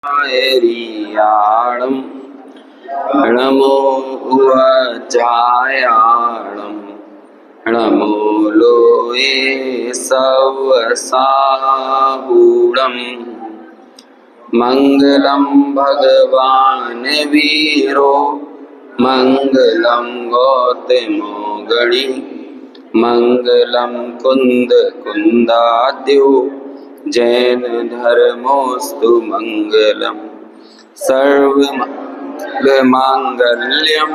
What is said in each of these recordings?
ैरियाणं नमो उवजायाणं नमो लोये सवसाहूणं मङ्गलं भगवान् वीरो मङ्गलं गौतमो गणी मङ्गलं कुन्द कुन्दाद्यो जैन धर्मोस्तु मंगलम सर्वमंगलमांगल्यं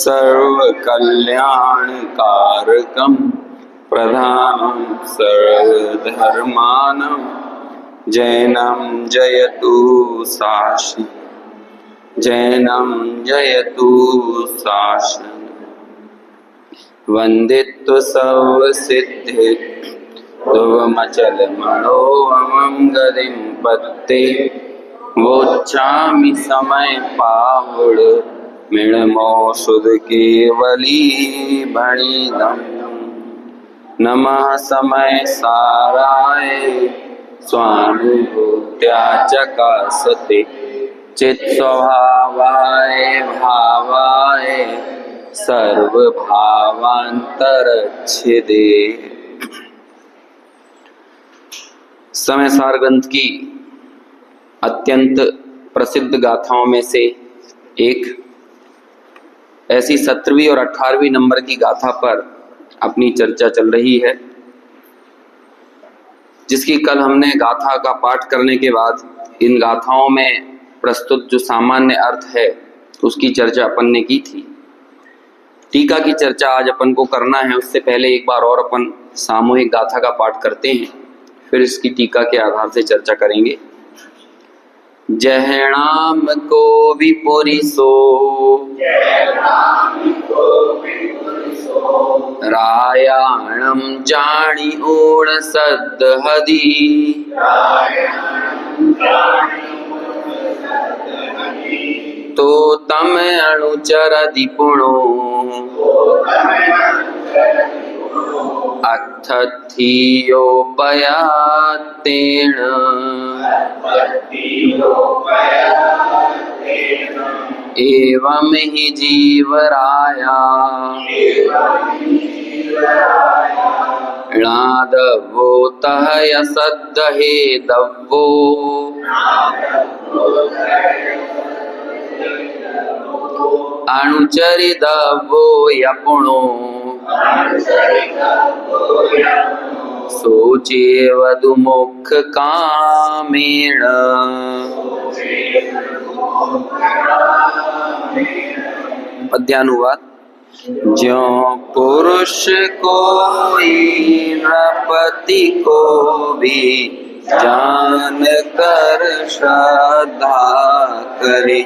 सर्वकल्याणकारकं प्रधानं सर्वधर्माणां जैनं जयतु शासनं जैनं जयतु शासनं वन्दित्व सर्वसिद्धि ध्रुवमचल मनोमं गतिं पत्ते वोच्चामि समय पावड़ मिणमो सुध केवली भणिदं नमः समय साराय स्वानुभूत्या चकासते चित स्वभावाय भावाय सर्वभावांतरच्छिदे। समय सार ग्रंथ की अत्यंत प्रसिद्ध गाथाओं में से एक ऐसी 17वीं और 18वीं नंबर की गाथा पर अपनी चर्चा चल रही है, जिसकी कल हमने गाथा का पाठ करने के बाद इन गाथाओं में प्रस्तुत जो सामान्य अर्थ है उसकी चर्चा अपन ने की थी। टीका की चर्चा आज अपन को करना है। उससे पहले एक बार और अपन सामूहिक गाथा का पाठ करते हैं, फिर इसकी टीका के आधार से चर्चा करेंगे। जहणाम को विपुरिसो रायाणम जानी ओण सद हदी तो तम अणुचर दिपुणो अथथियोपयातेन एवं हि जीवराया णादवो तह यसद्धहे दव्वो अणुचरिदव्वो यपुणो सोचेवदुमुख कामेण पद्यानुवाद। ज्यों पुरुष कोई नृपति को भी जान कर श्रद्धा करे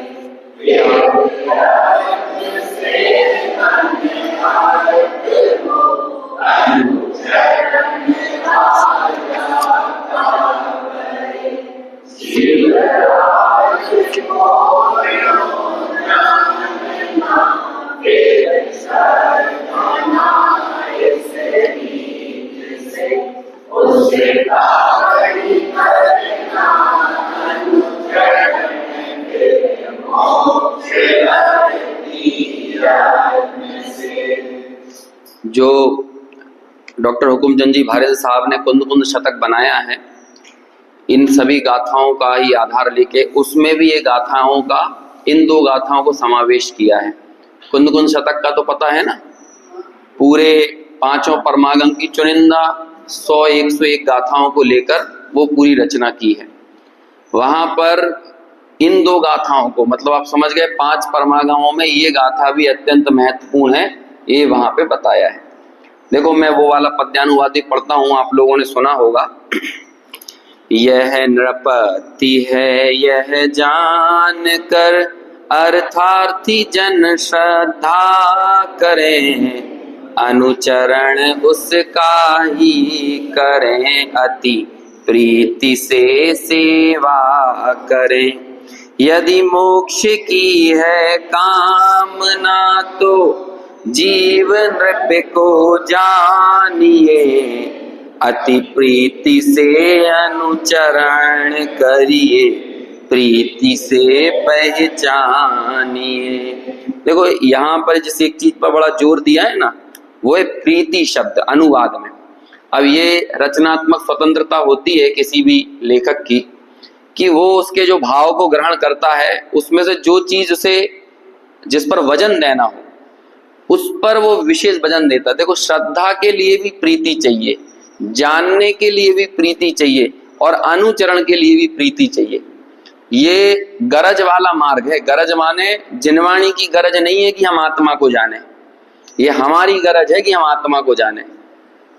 जो डॉक्टर हुकुमचंद जी भारत साहब ने कुंद कुंद शतक बनाया है, इन सभी गाथाओं का ही आधार लेके उसमें भी ये गाथाओं का, इन दो गाथाओं को समावेश किया है। कुंद कुंद शतक का तो पता है ना, पूरे पांचों परमागम की चुनिंदा 100-101 गाथाओं को लेकर वो पूरी रचना की है। वहां पर इन दो गाथाओं को, मतलब आप समझ गए, 5 परमागमों में ये गाथा भी अत्यंत महत्वपूर्ण है, ये वहां पे बताया है। देखो मैं वो वाला पद्यानुवादी पढ़ता हूं, आप लोगों ने सुना होगा। यह नृपति है यह जान कर अर्थार्थी जन श्रद्धा करें, अनुचरण उसका ही करें, अति प्रीति से सेवा करें। यदि मोक्ष की है कामना तो जीव नृप को जानिए, अति प्रीति से अनुचरण करिए, प्रीति से पहचानिए। देखो यहाँ पर जिस एक चीज पर बड़ा जोर दिया है ना, वो है प्रीति शब्द अनुवाद में। अब ये रचनात्मक स्वतंत्रता होती है किसी भी लेखक की कि वो उसके जो भाव को ग्रहण करता है उसमें से जो चीज उसे जिस पर वजन देना हो उस पर वो विशेष वजन देता है। देखो श्रद्धा के लिए भी प्रीति चाहिए, जानने के लिए भी प्रीति चाहिए और अनुचरण के लिए भी प्रीति चाहिए। ये गरज वाला मार्ग है। गरज माने जिनवाणी की गरज नहीं है कि हम आत्मा को जाने, ये हमारी गरज है कि हम आत्मा को जाने।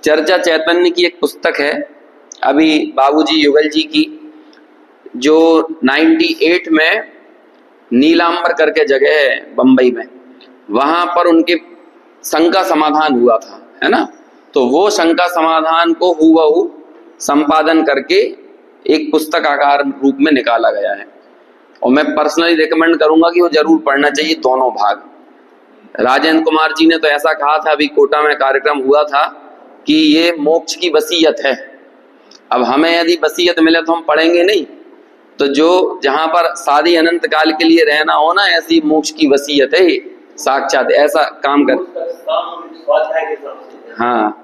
चर्चा चैतन्य की एक पुस्तक है अभी बाबूजी युगल जी की, जो 98 में नीलांबर करके जगह है बंबई में, वहां पर उनके शंका समाधान हुआ था, है ना। तो वो शंका समाधान को हूबहू संपादन करके एक पुस्तक आकार रूप में निकाला गया है और मैं पर्सनली रिकमेंड करूंगा कि वो जरूर पढ़ना चाहिए दोनों भाग। राजेंद्र कुमार जी ने तो ऐसा कहा था, अभी कोटा में कार्यक्रम हुआ था कि ये मोक्ष की वसीयत है। अब हमें यदि वसीयत मिले तो हम पढ़ेंगे नहीं, तो जो जहां पर शादी अनंत काल के लिए रहना हो ना, ऐसी मोक्ष की वसीयत है साक्षात, ऐसा काम कर। हाँ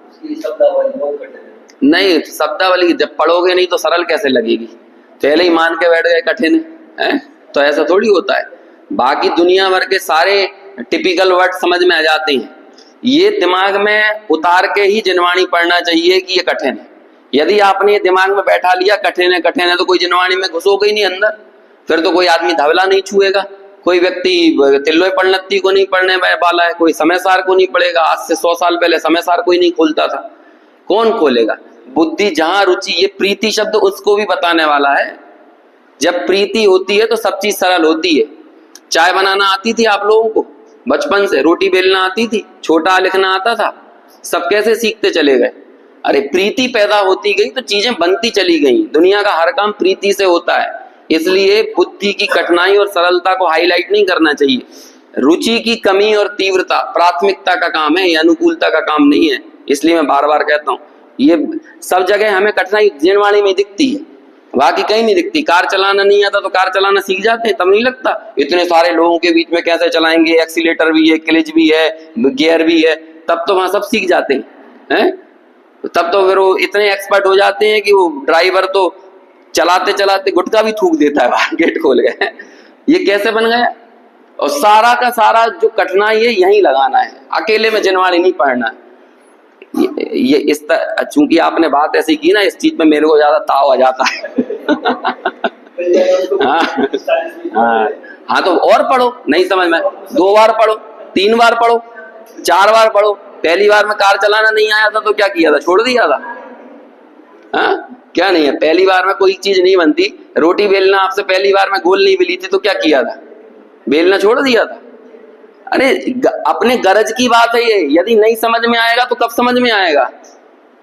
नहीं, शब्दावली जब पढ़ोगे नहीं तो सरल कैसे लगेगी, पहले ही मान के बैठ गए कठिन है, तो ऐसा थोड़ी होता है। बाकी दुनिया भर के सारे टिपिकल वर्ड समझ में आ जाते हैं, ये दिमाग में उतार के ही जिनवाणी पढ़ना चाहिए कि ये कठिन है। यदि आपने ये दिमाग में बैठा लिया कठिन है तो कोई जिनवाणी में घुसोगे ही नहीं अंदर, फिर तो कोई आदमी धवला नहीं छुएगा, कोई व्यक्ति तिल्लोय पढ़नत्ती को नहीं पढ़ने वाला है, कोई समय सार को नहीं पढ़ेगा। आज से 100 साल पहले समय सार कोई नहीं खोलता था, कौन खोलेगा। बुद्धि जहां रुचि, ये प्रीति शब्द उसको भी बताने वाला है। जब प्रीति होती है तो सब चीज सरल होती है। चाय बनाना आती थी आप लोगों को बचपन से, रोटी बेलना आती थी, छोटा लिखना आता था, सब कैसे सीखते चले गए। अरे प्रीति पैदा होती गई तो चीजें बनती चली गई। दुनिया का हर काम प्रीति से होता है, इसलिए बुद्धि की कठिनाई और सरलता को हाईलाइट नहीं करना चाहिए। रुचि की कमी और तीव्रता प्राथमिकता का काम है, ये अनुकूलता का काम नहीं है। इसलिए मैं बार बार कहता हूँ, ये सब जगह हमें कठिनाई जिनवाणी में दिखती है, बाकी कहीं नहीं दिखती। कार चलाना नहीं आता तो कार चलाना सीख जाते हैं, तब नहीं लगता। इतने सारे लोगों के बीच में कैसे चलाएंगे, एक्सीलेटर भी है, क्लच भी है, गियर भी है, तब तो वहां सब सीख जाते हैं। तब तो फिर वो इतने एक्सपर्ट हो जाते हैं कि वो ड्राइवर तो चलाते चलाते गुटखा भी थूक देता है बाहर गेट खोल गए। ये कैसे बन गया। और सारा का सारा जो कठिनाई है यही लगाना है, अकेले में जिनवाणी नहीं पढ़ना है। ये इस तरह, चूंकि आपने बात ऐसी की ना, इस चीज में मेरे को ज्यादा ताव आ जाता है। हाँ तो और पढ़ो, नहीं समझ में 2 बार पढ़ो, 3 बार पढ़ो, 4 बार पढ़ो। पहली बार में कार चलाना नहीं आया था तो क्या किया था, छोड़ दिया था। हाँ क्या नहीं है, पहली बार में कोई चीज नहीं बनती। रोटी बेलना आपसे पहली बार में गोल नहीं बेली थी तो क्या किया था, बेलना छोड़ दिया था। अरे अपने गरज की बात है ये, यदि नहीं समझ में आएगा तो कब समझ में आएगा।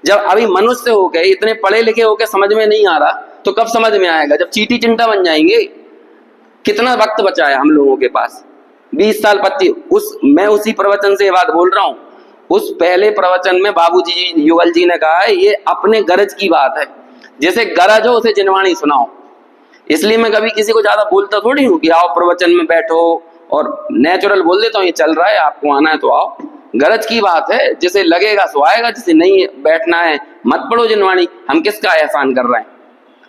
जब अभी मनुष्य हो गए, इतने पढ़े लिखे हो गए, समझ में नहीं आ रहा तो कब समझ में आएगा, जब चीटी चिंटा बन जाएंगे। कितना वक्त बचा है हम लोगों के पास, 20 साल 25। मैं उसी प्रवचन से ये बात बोल रहा हूं। उस पहले प्रवचन में बाबूजी युगल जी ने कहा है ये अपने गरज की बात है, जैसे गरज हो उसे जिनवाणी सुनाओ। इसलिए मैं कभी किसी को ज्यादा बोलता थोड़ी हूँ कि आओ प्रवचन में बैठो, और नेचुरल बोल देता हूँ ये चल रहा है आपको आना है तो आओ। गरज की बात है, जिसे लगेगा सो आएगा, जिसे नहीं बैठना है मत पढ़ो जिनवाणी। हम किसका एहसान कर रहे हैं,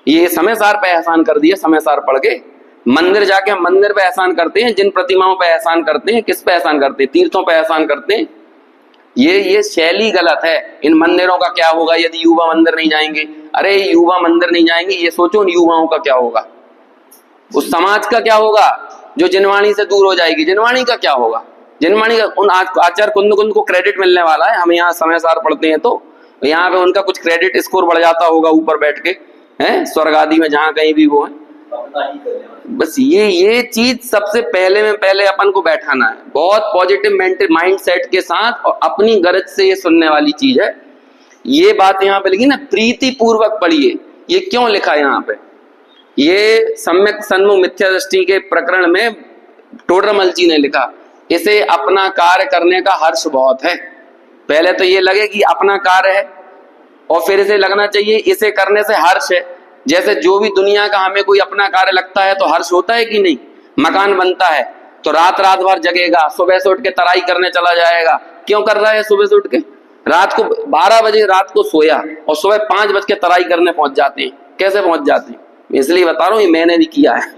ये समय सार पे एहसान कर दिया। समय सार पढ़ के मंदिर जाके हम मंदिर पे एहसान करते हैं, जिन प्रतिमाओं पे एहसान करते हैं, किस पे एहसान करते हैं, तीर्थों पे एहसान करते हैं। ये शैली गलत है। इन मंदिरों का क्या होगा यदि युवा मंदिर नहीं जाएंगे। अरे युवा मंदिर नहीं जाएंगे, ये सोचो युवाओं का क्या होगा, उस समाज का क्या होगा जो जिनवाणी से दूर हो जाएगी। जिनवाणी का क्या होगा, जिनवाणी का उन आचार्य कुंद कुंद को क्रेडिट मिलने वाला है। हम यहाँ समय सार पढ़ते हैं तो यहाँ पे उनका कुछ क्रेडिट स्कोर बढ़ जाता होगा ऊपर बैठ के, हैं स्वर्ग आदि में जहाँ कहीं भी वो है। बस ये चीज सबसे पहले में पहले अपन को बैठाना है, बहुत पॉजिटिव मेंटल माइंड सेट के साथ, और अपनी गरज से ये सुनने वाली चीज है। ये बात यहाँ पे लिखी ना, प्रीति पूर्वक पढ़िए। ये क्यों लिखा यहाँ पे, ये सम्यक सन्मुख मिथ्या दृष्टि के प्रकरण में टोडरमल जी ने लिखा। इसे अपना कार्य करने का हर्ष बहुत है। पहले तो ये लगे कि अपना कार्य है, और फिर इसे लगना चाहिए इसे करने से हर्ष है। जैसे जो भी दुनिया का हमें कोई अपना कार्य लगता है तो हर्ष होता है कि नहीं। मकान बनता है तो रात रात भर जगेगा, सुबह से उठ के तराई करने चला जाएगा। क्यों कर रहा है? सुबह से उठ के रात को 12 बजे रात को सोया और सुबह 5 बज के तराई करने पहुंच जाते हैं। कैसे पहुंच जाते हैं? इसलिए बता रहा हूं, ये मैंने भी किया है।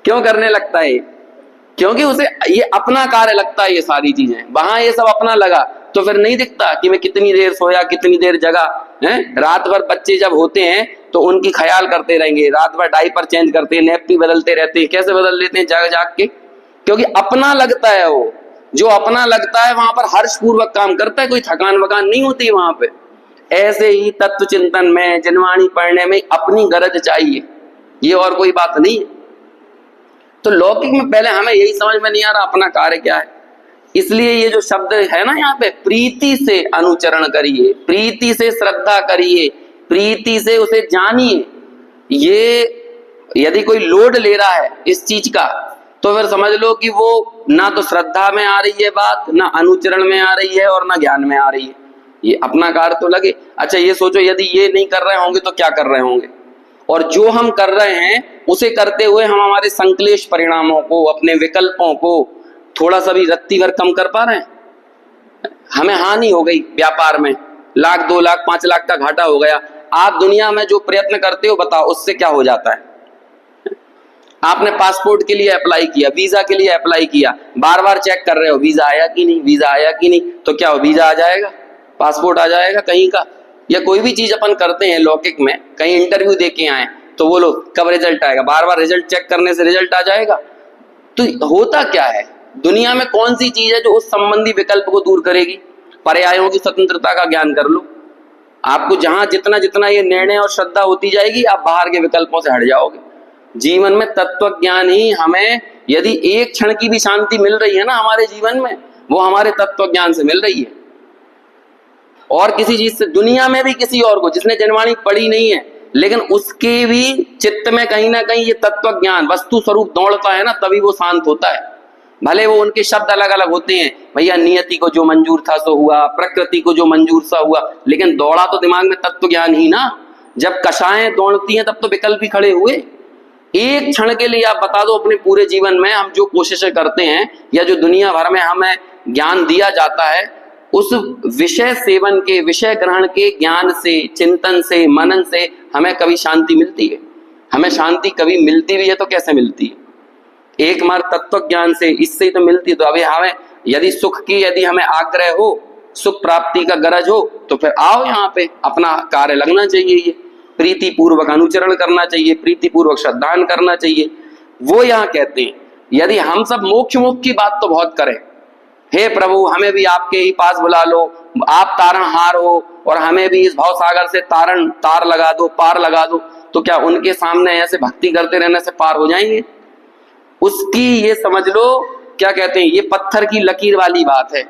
क्यों करने लगता है? क्योंकि उसे ये अपना कार्य लगता है। ये सारी चीजें वहां ये सब अपना लगा तो फिर नहीं दिखता कि मैं कितनी देर सोया, कितनी देर जगा है। रात भर बच्चे जब होते हैं तो उनकी ख्याल करते रहेंगे, रात भर डायपर चेंज करते हैं, नैपी बदलते रहते हैं। कैसे बदल लेते हैं? जाग जाग के। क्योंकि अपना लगता है। वो जो अपना लगता है वहां पर हर्ष पूर्वक काम करता है, कोई थकान वकान नहीं होती वहां पे। ऐसे ही तत्व चिंतन में, जनवाणी पढ़ने में अपनी गरज चाहिए, ये और कोई बात नहीं है। तो लौकिक में पहले हमें यही समझ में नहीं आ रहा अपना कार्य क्या है। इसलिए ये जो शब्द है ना यहाँ पे, प्रीति से अनुचरण करिए, प्रीति से श्रद्धा करिए, प्रीति से उसे जानिए। ये यदि कोई लोड ले रहा है इस चीज का तो फिर समझ लो कि वो ना तो श्रद्धा में आ रही है बात, ना अनुचरण में आ रही है और ना ज्ञान में आ रही है। ये अपना कार्य तो लगे। अच्छा ये सोचो, यदि ये नहीं कर रहे होंगे तो क्या कर रहे होंगे? और जो हम कर रहे हैं उसे करते हुए हम हमारे संक्लेश परिणामों को, अपने विकल्पों को थोड़ा सा भी रत्ती भर कम कर पा रहे हैं? हमें हानि हो गई व्यापार में, 1 लाख 2 लाख 5 लाख का घाटा हो गया। आप दुनिया में जो प्रयत्न करते हो बताओ उससे क्या हो जाता है? आपने पासपोर्ट के लिए अप्लाई किया, वीजा के लिए अप्लाई किया, बार बार चेक कर रहे हो वीजा आया कि नहीं, वीजा आया कि नहीं। तो क्या हो? वीजा आ जाएगा, पासपोर्ट आ जाएगा कहीं का। या कोई भी चीज अपन करते हैं लौकिक में, कहीं इंटरव्यू दे के आए तो बोलो कब रिजल्ट आएगा, बार बार रिजल्ट चेक करने से रिजल्ट आ जाएगा। तो होता क्या है? दुनिया में कौन सी चीज है जो उस संबंधी विकल्प को दूर करेगी? पर्यायों की स्वतंत्रता का ज्ञान कर लो। आपको जहां जितना जितना ये निर्णय और श्रद्धा होती जाएगी, आप बाहर के विकल्पों से हट जाओगे। जीवन में तत्व ज्ञान ही हमें, यदि एक क्षण की भी शांति मिल रही है ना हमारे जीवन में, वो हमारे तत्व ज्ञान से मिल रही है। और किसी चीज से, दुनिया में भी किसी और को जिसने जनवाणी पढ़ी नहीं है लेकिन उसके भी चित्त में कहीं ना कहीं ये तत्व ज्ञान वस्तु स्वरूप दौड़ता है ना, तभी वो शांत होता है। भले वो उनके शब्द अलग अलग होते हैं, भैया नियति को जो मंजूर था सो हुआ, प्रकृति को जो मंजूर सा हुआ, लेकिन दौड़ा तो दिमाग में तत्व ज्ञान ही ना। जब कषाएं दौड़ती हैं तब तो विकल्प भी खड़े हुए। एक क्षण के लिए आप बता दो अपने पूरे जीवन में हम जो कोशिशें करते हैं या जो दुनिया भर में हमें ज्ञान दिया जाता है, उस विषय सेवन के, विषय ग्रहण के ज्ञान से, चिंतन से, मनन से हमें कभी शांति मिलती है? हमें शांति कभी मिलती भी है तो कैसे मिलती है? एक मार तत्व ज्ञान से, इससे ही तो मिलती है। तो अभी हमें यदि सुख की, यदि हमें आग्रह हो, सुख प्राप्ति का गरज हो, तो फिर आओ यहाँ पे, अपना कार्य लगना चाहिए। ये प्रीति पूर्वक अनुचरण करना चाहिए, प्रीति पूर्वक श्रद्धान करना चाहिए। वो यहाँ कहते हैं यदि हम सब मोक्ष की बात तो बहुत करें, हे प्रभु हमें भी आपके ही पास बुला लो, आप तारणहार हो और हमें भी इस भाव सागर से तार लगा दो, पार लगा दो, तो क्या उनके सामने ऐसे भक्ति करते रहने से पार हो जाएंगे? उसकी ये समझ लो, क्या कहते हैं, ये पत्थर की लकीर वाली बात है।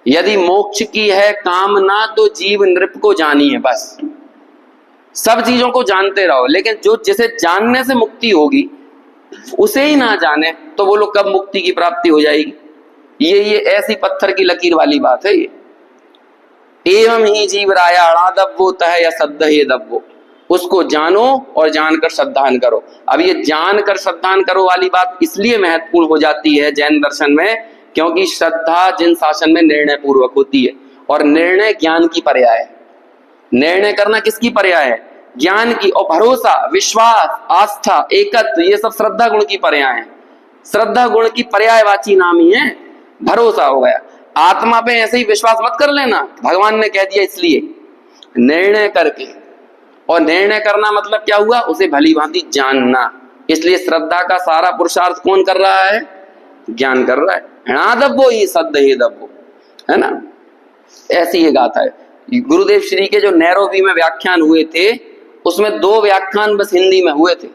यदि मोक्ष की है कामना तो जीव नृप को जानिए। बस सब चीजों को जानते रहो, लेकिन जो जिसे जानने से मुक्ति होगी उसे ही ना जाने तो बोलो कब मुक्ति की प्राप्ति हो जाएगी? ये ऐसी पत्थर की लकीर वाली बात है ये। एवं ही जीव राया अणादब्बो तह या सद्ध हे दब्बो, उसको जानो और जानकर श्रद्धान करो। अब ये जानकर श्रद्धान करो वाली बात इसलिए महत्वपूर्ण हो जाती है जैन दर्शन में, क्योंकि श्रद्धा जिन शासन में निर्णय पूर्वक होती है, और निर्णय ज्ञान की पर्याय है। निर्णय करना किसकी पर्याय है? ज्ञान की। और भरोसा, विश्वास, आस्था, एकत्व, ये सब श्रद्धा गुण की पर्याय है। श्रद्धा गुण की पर्यायवाची नाम ही है भरोसा। हो गया। आत्मा पे ऐसे ही विश्वास मत कर लेना, भगवान ने कह दिया इसलिए। निर्णय करके, और निर्णय करना मतलब क्या हुआ? उसे भली भांति जानना। इसलिए श्रद्धा का सारा पुरुषार्थ कौन कर रहा है? ज्ञान कर रहा है। हाँ दब्बो ही सद्ध हे दब्बो, है ना? ऐसी ये गाथा है। गुरुदेव श्री के जो नैरोबी में व्याख्यान हुए थे उसमें 2 व्याख्यान बस हिंदी में हुए थे,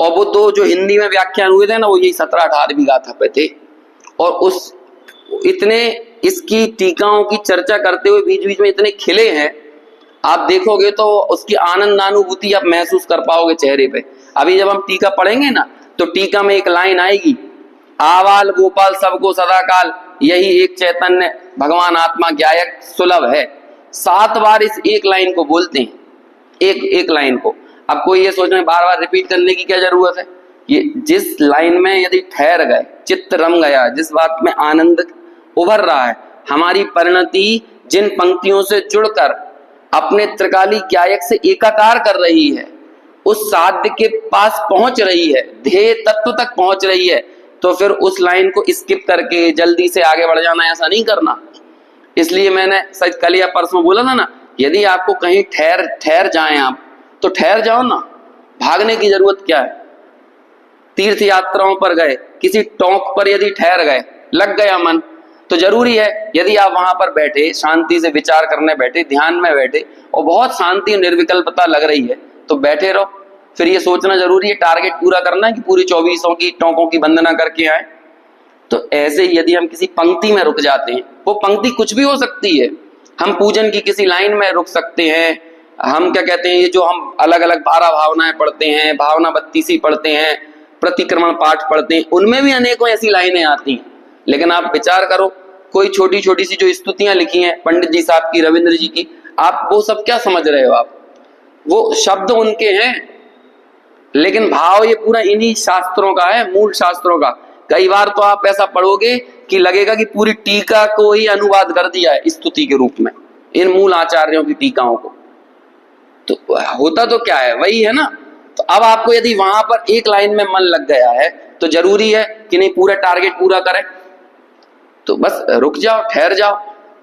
और वो 2 जो हिंदी में व्याख्यान हुए थे ना, वो यही 17-18वीं गाथा पे थे। और उस इतने इसकी टीकाओं की चर्चा करते हुए बीच बीच में इतने खिले हैं, आप देखोगे तो उसकी आनंदानुभूति आप महसूस कर पाओगे चेहरे पे। अभी जब हम टीका पढ़ेंगे ना तो टीका में एक लाइन आएगी, आवाल गोपाल सबको सदाकाल यही एक चैतन्य भगवान आत्मा ज्ञायक सुलभ है। 7 बार इस एक लाइन को बोलते हैं। एक एक लाइन को। अब कोई ये सोच रहे बार बार रिपीट करने की क्या जरूरत है? ये जिस लाइन में यदि ठहर गए, चित्त रम गया, जिस बात में आनंद उभर रहा है, हमारी परिणति जिन पंक्तियों से जुड़कर अपने त्रिकाली ज्ञायक से एकाकार कर रही है, उस साध्य के पास पहुंच रही है, ध्येय तत्व तक पहुंच रही है, तो फिर उस लाइन को स्किप करके जल्दी से आगे बढ़ जाना, ऐसा नहीं करना। इसलिए मैंने सच कल या परसों बोला था ना, यदि आपको कहीं ठहर जाएं आप, तो ठहर जाओ ना, भागने की जरूरत क्या है? तीर्थ यात्राओं पर गए, किसी टोंक पर यदि ठहर गए, लग गया मन, तो जरूरी है यदि आप वहां पर बैठे, शांति से विचार करने बैठे, ध्यान में बैठे और बहुत शांति और निर्विकल्पता लग रही है, तो बैठे रहो। फिर ये सोचना जरूरी है टारगेट पूरा करना है कि पूरी 24 की टोंकों की वंदना करके आए। तो ऐसे ही यदि हम किसी पंक्ति में रुक जाते हैं, वो पंक्ति कुछ भी हो सकती है, हम पूजन की किसी लाइन में रुक सकते हैं, हम क्या कहते हैं, ये जो हम अलग अलग 12 भावनाएं पढ़ते हैं, भावना 32 पढ़ते हैं, प्रतिक्रमण पाठ पढ़ते हैं, उनमें भी अनेकों ऐसी लाइनें आती हैं। लेकिन आप विचार करो, कोई छोटी छोटी सी जो स्तुतियां लिखी हैं पंडित जी साहब की, रविंद्र जी की, आप वो सब क्या समझ रहे हो? आप वो शब्द उनके हैं, लेकिन भाव ये पूरा इन्हीं शास्त्रों का है, मूल शास्त्रों का। कई बार तो आप ऐसा पढ़ोगे कि लगेगा कि पूरी टीका को ही अनुवाद कर दिया है स्तुति के रूप में, इन मूल आचार्यों की टीकाओं को। तो होता तो क्या है, वही है ना। तो अब आपको यदि वहां पर एक लाइन में मन लग गया है, तो जरूरी है कि नहीं पूरा टारगेट पूरा करें, तो बस रुक जाओ, ठहर जाओ।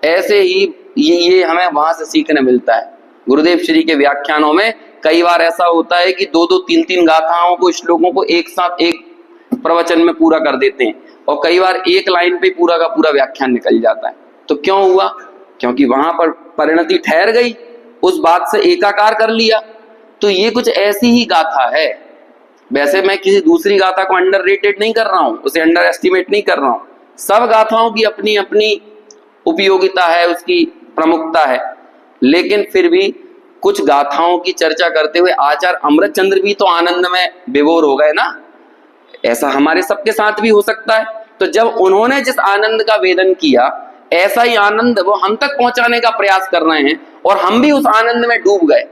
ऐसे ही ये हमें वहां से सीखने मिलता है। गुरुदेव श्री के व्याख्यानों में कई बार ऐसा होता है कि 2-2, 3-3 गाथाओं को, श्लोकों को एक साथ एक प्रवचन में पूरा कर देते हैं, और कई बार एक लाइन पे पूरा का पूरा व्याख्यान निकल जाता है। तो क्यों हुआ? क्योंकि वहां पर परिणति ठहर गई, उस बात से एकाकार कर लिया। तो ये कुछ ऐसी ही गाथा है। वैसे मैं किसी दूसरी गाथा को अंडररेटेड नहीं कर रहा हूं, उसे अंडर एस्टिमेट नहीं कर रहा हूं। सब गाथाओं की अपनी अपनी उपयोगिता है, उसकी प्रमुखता है, लेकिन फिर भी कुछ गाथाओं की चर्चा करते हुए आचार्य अमृतचंद्र भी तो आनंद में विभोर हो गए ना। ऐसा हमारे सबके साथ भी हो सकता है। तो जब उन्होंने जिस आनंद का वेदन किया, ऐसा ही आनंद वो हम तक पहुंचाने का प्रयास कर रहे हैं, और हम भी उस आनंद में डूब गए।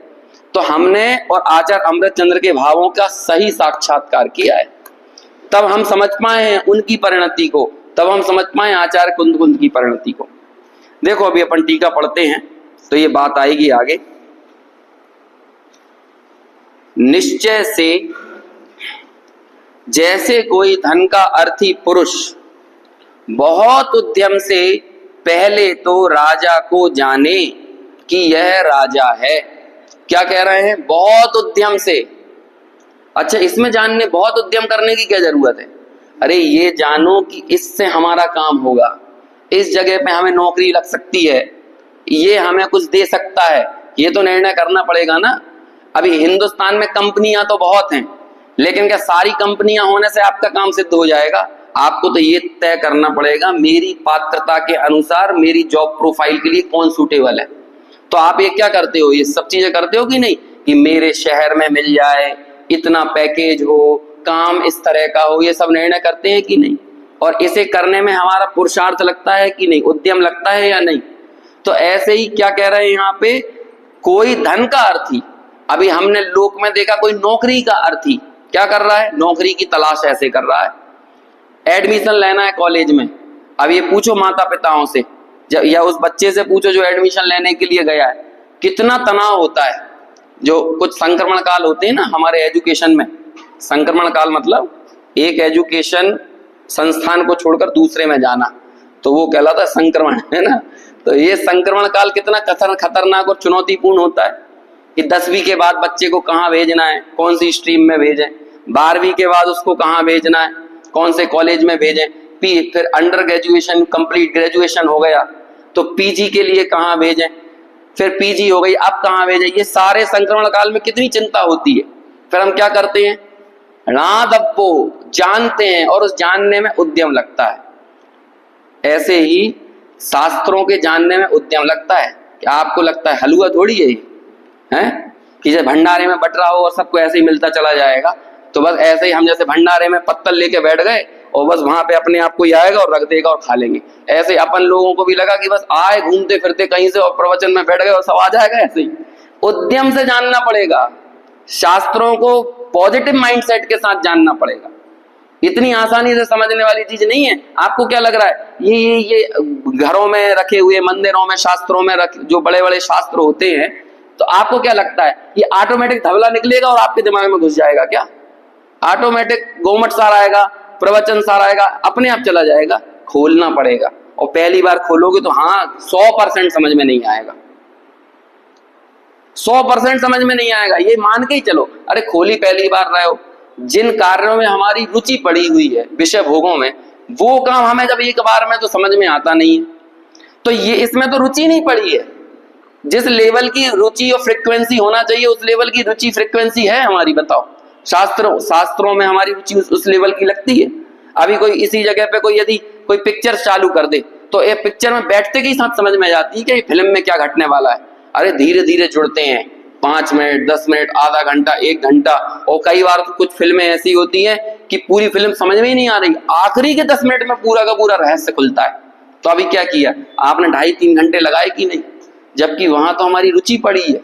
तो हमने और आचार्य अमृतचंद्र के भावों का सही साक्षात्कार किया है, तब हम समझ पाए हैं उनकी परिणति को, तब हम समझ पाए आचार्य कुंद की परिणति को। देखो अभी अपन टीका पढ़ते हैं तो ये बात आएगी आगे। निश्चय से जैसे कोई धन का अर्थी पुरुष बहुत उद्यम से पहले तो राजा को जाने कि यह राजा है। क्या कह रहे हैं? बहुत उद्यम से। अच्छा, इसमें जानने, बहुत उद्यम करने की क्या जरूरत है? अरे ये जानो कि इससे हमारा काम होगा, इस जगह पे हमें नौकरी लग सकती है, ये हमें कुछ दे सकता है, ये तो निर्णय करना पड़ेगा ना। अभी हिंदुस्तान में कंपनियां तो बहुत हैं, लेकिन क्या सारी कंपनियां होने से आपका काम सिद्ध हो जाएगा? आपको तो ये तय करना पड़ेगा मेरी पात्रता के अनुसार मेरी जॉब प्रोफाइल के लिए कौन सूटेबल है। तो आप ये क्या करते हो, ये सब चीजें करते हो कि नहीं, कि मेरे शहर में मिल जाए, इतना पैकेज हो, काम इस तरह का हो, ये सब निर्णय करते हैं कि नहीं? और इसे करने में हमारा पुरुषार्थ लगता है कि नहीं, उद्यम लगता है या नहीं? तो ऐसे ही क्या कह रहे हैं यहाँ पे, कोई धन का अर्थी। अभी हमने लोक में देखा कोई नौकरी का अर्थी क्या कर रहा है, नौकरी की तलाश ऐसे कर रहा है। एडमिशन लेना है कॉलेज में, अब ये पूछो माता पिताओं से, या उस बच्चे से पूछो जो एडमिशन लेने के लिए गया है, कितना तनाव होता है। जो कुछ संक्रमण काल होते हैं ना हमारे एजुकेशन में, संक्रमण काल मतलब एक एजुकेशन संस्थान को छोड़कर दूसरे में जाना, तो वो कहलाता है संक्रमण, है ना। तो ये संक्रमण काल कितना खतरनाक और चुनौतीपूर्ण होता है कि 10वीं के बाद बच्चे को कहाँ भेजना है, कौन सी स्ट्रीम में भेजें, 12वीं के बाद उसको कहाँ भेजना है, कौन से कॉलेज में भेजें, फिर अंडर ग्रेजुएशन, कंप्लीट ग्रेजुएशन हो गया तो पीजी के लिए कहाँ भेजें, फिर पीजी हो गई अब कहाँ भेजें। ये सारे संक्रमण काल में कितनी चिंता होती है। फिर हम क्या करते हैं, रादप्पो जानते हैं, और उस जानने में उद्यम लगता है। ऐसे ही शास्त्रों के जानने में उद्यम लगता है। क्या आपको लगता है हलवा थोड़ी है कि जैसे भंडारे में बट रहा हो और सबको ऐसे ही मिलता चला जाएगा? तो बस ऐसे ही हम जैसे भंडारे में पत्तल लेके बैठ गए और बस वहां पे अपने आप को ही आएगा और रख देगा और खा लेंगे। ऐसे अपन लोगों को भी लगा कि बस आए घूमते फिरते कहीं से और प्रवचन में बैठ गए और सब आ जाएगा ऐसे ही। उद्यम से जानना पड़ेगा, शास्त्रों को पॉजिटिव माइंडसेट के साथ जानना पड़ेगा। इतनी आसानी से समझने वाली चीज नहीं है। आपको क्या लग रहा है ये घरों में रखे हुए, मंदिरों में, शास्त्रों में जो बड़े बड़े शास्त्र होते हैं, तो आपको क्या लगता है ये ऑटोमेटिक धबला निकलेगा और आपके दिमाग में घुस जाएगा क्या? ऑटोमेटिक गोमट सार आएगा, प्रवचन सार आएगा, अपने आप चला जाएगा? खोलना पड़ेगा, और पहली बार खोलोगे तो हाँ 100% समझ में नहीं आएगा, 100% समझ में नहीं आएगा, ये मान के ही चलो। अरे खोली पहली बार रहे हो, जिन कार्यों में हमारी रुचि पड़ी हुई है, विषय भोगों में, वो काम हमें जब एक बार में तो समझ में आता नहीं है, तो ये इसमें तो रुचि नहीं पड़ी है। जिस लेवल की रुचि और फ्रीक्वेंसी होना चाहिए उस लेवल की रुचि फ्रीक्वेंसी है हमारी? बताओ, शास्त्रों में हमारी रुचि उस लेवल की लगती है? अभी कोई इसी जगह पे कोई यदि कोई पिक्चर चालू कर दे तो ये पिक्चर में बैठते के ही साथ समझ में आ जाती है कि ये फिल्म में क्या घटने वाला है। अरे धीरे धीरे जुड़ते हैं, 5 मिनट, 10 मिनट, आधा घंटा, 1 घंटा, और कई बार तो कुछ फिल्में ऐसी होती हैं कि पूरी फिल्म समझ में ही नहीं आ रही, आखिरी के 10 मिनट में पूरा का पूरा रहस्य खुलता है। तो अभी क्या किया आपने, 2.5-3 घंटे लगाए कि नहीं? जबकि वहां तो हमारी रुचि पड़ी है,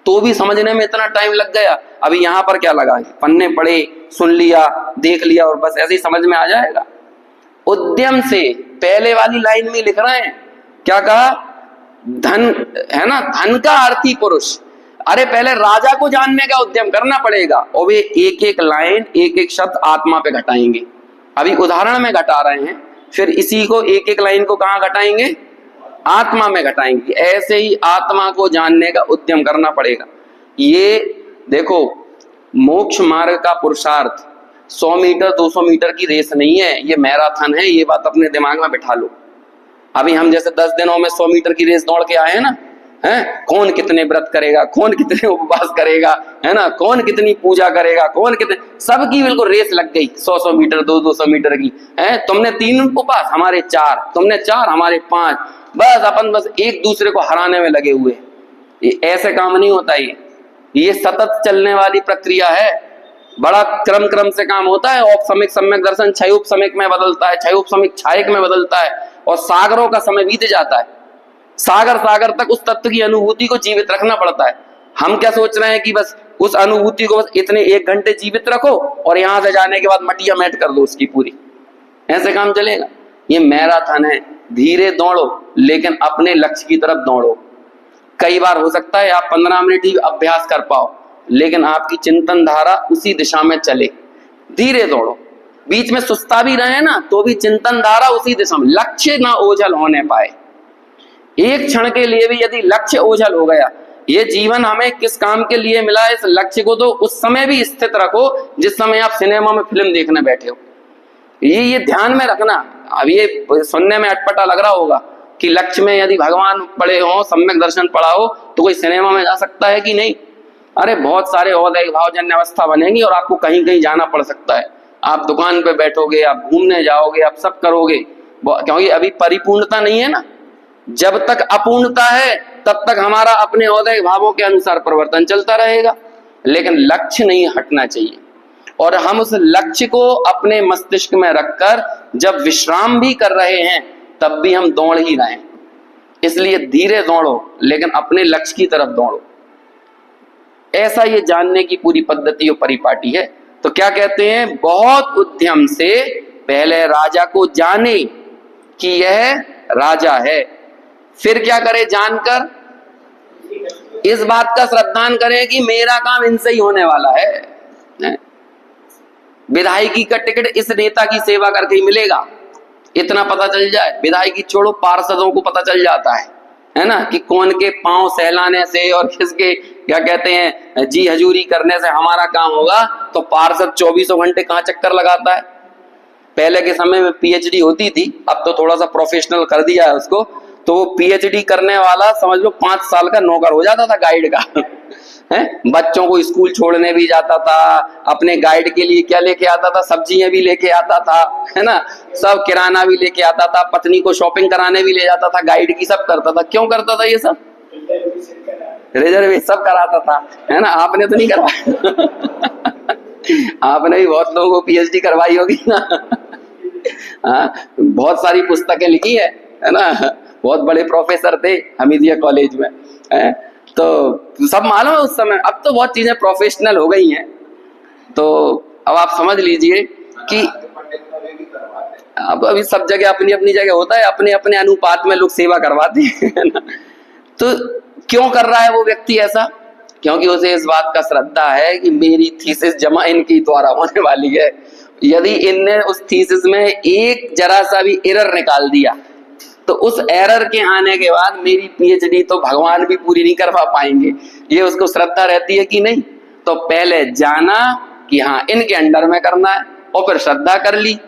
तो भी समझने में इतना टाइम लग गया। अभी यहां पर क्या लगा, पन्ने पढ़े, सुन लिया, देख लिया और बस ऐसे ही समझ में आ जाएगा? उद्यम से पहले वाली लाइन में लिख रहे हैं, क्या कहा? धन है ना, धन का अर्थी पुरुष। अरे पहले राजा को जानने का उद्यम करना पड़ेगा, और वे एक एक लाइन, एक एक शब्द आत्मा पे घटाएंगे। अभी उदाहरण में घटा रहे हैं, फिर इसी को एक एक लाइन को कहां घटाएंगे? आत्मा में घटाएंगे। ऐसे ही आत्मा को जानने का उद्यम करना पड़ेगा। ये देखो, मोक्ष मार्ग का पुरुषार्थ 100 मीटर 200 मीटर की रेस नहीं है, ये मैराथन है। ये बात अपने दिमाग में बिठा लो। अभी हम जैसे 10 दिनों में 100 मीटर की रेस दौड़ के आए हैं ना, है कौन कितने व्रत करेगा, कौन कितने उपवास करेगा, है ना, कौन कितनी पूजा करेगा, कौन कितने, सबकी बिल्कुल रेस लग गई 100-100 मीटर, 200-200 मीटर की। है तुमने 3 उपवास, हमारे 4, तुमने 4, हमारे 5, बस अपन बस एक दूसरे को हराने में लगे हुए। ये ऐसे काम नहीं होता, ये सतत चलने वाली प्रक्रिया है। बड़ा क्रम से काम होता है। औपसमिक सम्यक दर्शन 6 उपसमिक में बदलता है, 6 उपसमिक छायक में बदलता है, और सागरों का समय बीत जाता है। सागर तक उस तत्व की अनुभूति को जीवित रखना पड़ता है। हम क्या सोच रहे हैं कि बस उस अनुभूति को बस इतने 1 घंटे जीवित रखो और यहां से जाने के बाद मटिया मैट कर दो उसकी पूरी। ऐसे काम चलेगा? ये मैराथन है, धीरे दौड़ो लेकिन अपने लक्ष्य की तरफ दौड़ो। कई बार हो सकता है आप 15 मिनट ही अभ्यास कर पाओ, लेकिन आपकी चिंतन धारा उसी दिशा में चले। धीरे दौड़ो, बीच में सुस्ता भी रहे ना तो भी चिंतन धारा उसी दिशा में, लक्ष्य ना ओझल होने पाए। एक क्षण के लिए भी यदि लक्ष्य ओझल हो गया, ये जीवन हमें किस काम के लिए मिला है, इस लक्ष्य को तो उस समय भी स्थित रखो जिस समय आप सिनेमा में फिल्म देखने बैठे हो। ये ध्यान में रखना। अब ये सुनने में अटपटा लग रहा होगा कि लक्ष्य में यदि भगवान पढ़े हो, सम्यक दर्शन पढ़ा हो, तो कोई सिनेमा में जा सकता है कि नहीं? अरे बहुत सारे औदैहिक भावजन्य अवस्था बनेगी और आपको कहीं कहीं जाना पड़ सकता है। आप दुकान पे बैठोगे, आप घूमने जाओगे, आप सब करोगे, क्योंकि अभी परिपूर्णता नहीं है ना। जब तक अपूर्णता है तब तक हमारा अपने औदैहिक भावों के अनुसार परिवर्तन चलता रहेगा, लेकिन लक्ष्य नहीं हटना चाहिए। और हम उस लक्ष्य को अपने मस्तिष्क में रखकर जब विश्राम भी कर रहे हैं तब भी हम दौड़ ही रहे हैं। इसलिए धीरे दौड़ो लेकिन अपने लक्ष्य की तरफ दौड़ो। ऐसा ये जानने की पूरी पद्धति और परिपाटी है। तो क्या कहते हैं, बहुत उद्यम से पहले राजा को जाने कि यह राजा है, फिर क्या करे, जानकर इस बात का श्रद्धान करें कि मेरा काम इनसे ही होने वाला है। विधायकी का टिकट इस नेता की सेवा करके ही मिलेगा, इतना पता चल जाए। विधायकी छोड़ो, पार्षदों को पता चल जाता है ना, कि कौन के पांव सहलाने से और किसके क्या कहते हैं जी हजूरी करने से हमारा काम होगा। तो पार्षद 24 घंटे कहाँ चक्कर लगाता है। पहले के समय में पीएचडी होती थी, अब तो थोड़ा सा प्रोफेशनल कर दिया है उसको। तो वो पीएचडी करने वाला समझ लो 5 साल का नौकर हो जाता था गाइड का है। बच्चों को स्कूल छोड़ने भी जाता था, अपने गाइड के लिए क्या लेके आता था, सब्जियां भी लेके आता था, है ना, सब किराना भी लेके आता था, पत्नी को शॉपिंग कराने भी ले जाता था, गाइड की सब करता था। क्यों करता था ये सब? रिजर्वेशन सब कराता था, है ना। आपने तो नहीं करवाया आपने भी बहुत लोगों को पीएचडी करवाई होगी ना हाँ, बहुत सारी पुस्तकें लिखी है ना, बहुत बड़े प्रोफेसर थे हमीदिया कॉलेज में। तो सब मालूम है उस समय। अब तो बहुत चीजें प्रोफेशनल हो गई हैं, तो अब आप समझ लीजिए कि अब अभी सब जगह अपनी अपनी जगह होता है, अपने अपने अनुपात में लोग सेवा करवाते हैं, है ना। तो क्यों कर रहा है वो व्यक्ति ऐसा? क्योंकि उसे इस बात का श्रद्धा है कि मेरी थीसिस जमा इनकी द्वारा होने वाली है। यदि इनने उस थीसिस में एक जरा सा भी एरर निकाल दिया तो उस एरर के आने के बाद मेरी पीएचडी तो भगवान भी पूरी नहीं करवा पाएंगे। ये उसको श्रद्धा रहती है कि नहीं? तो पहले जाना कि हाँ इनके अंडर में करना है, और फिर श्रद्धा कर ली।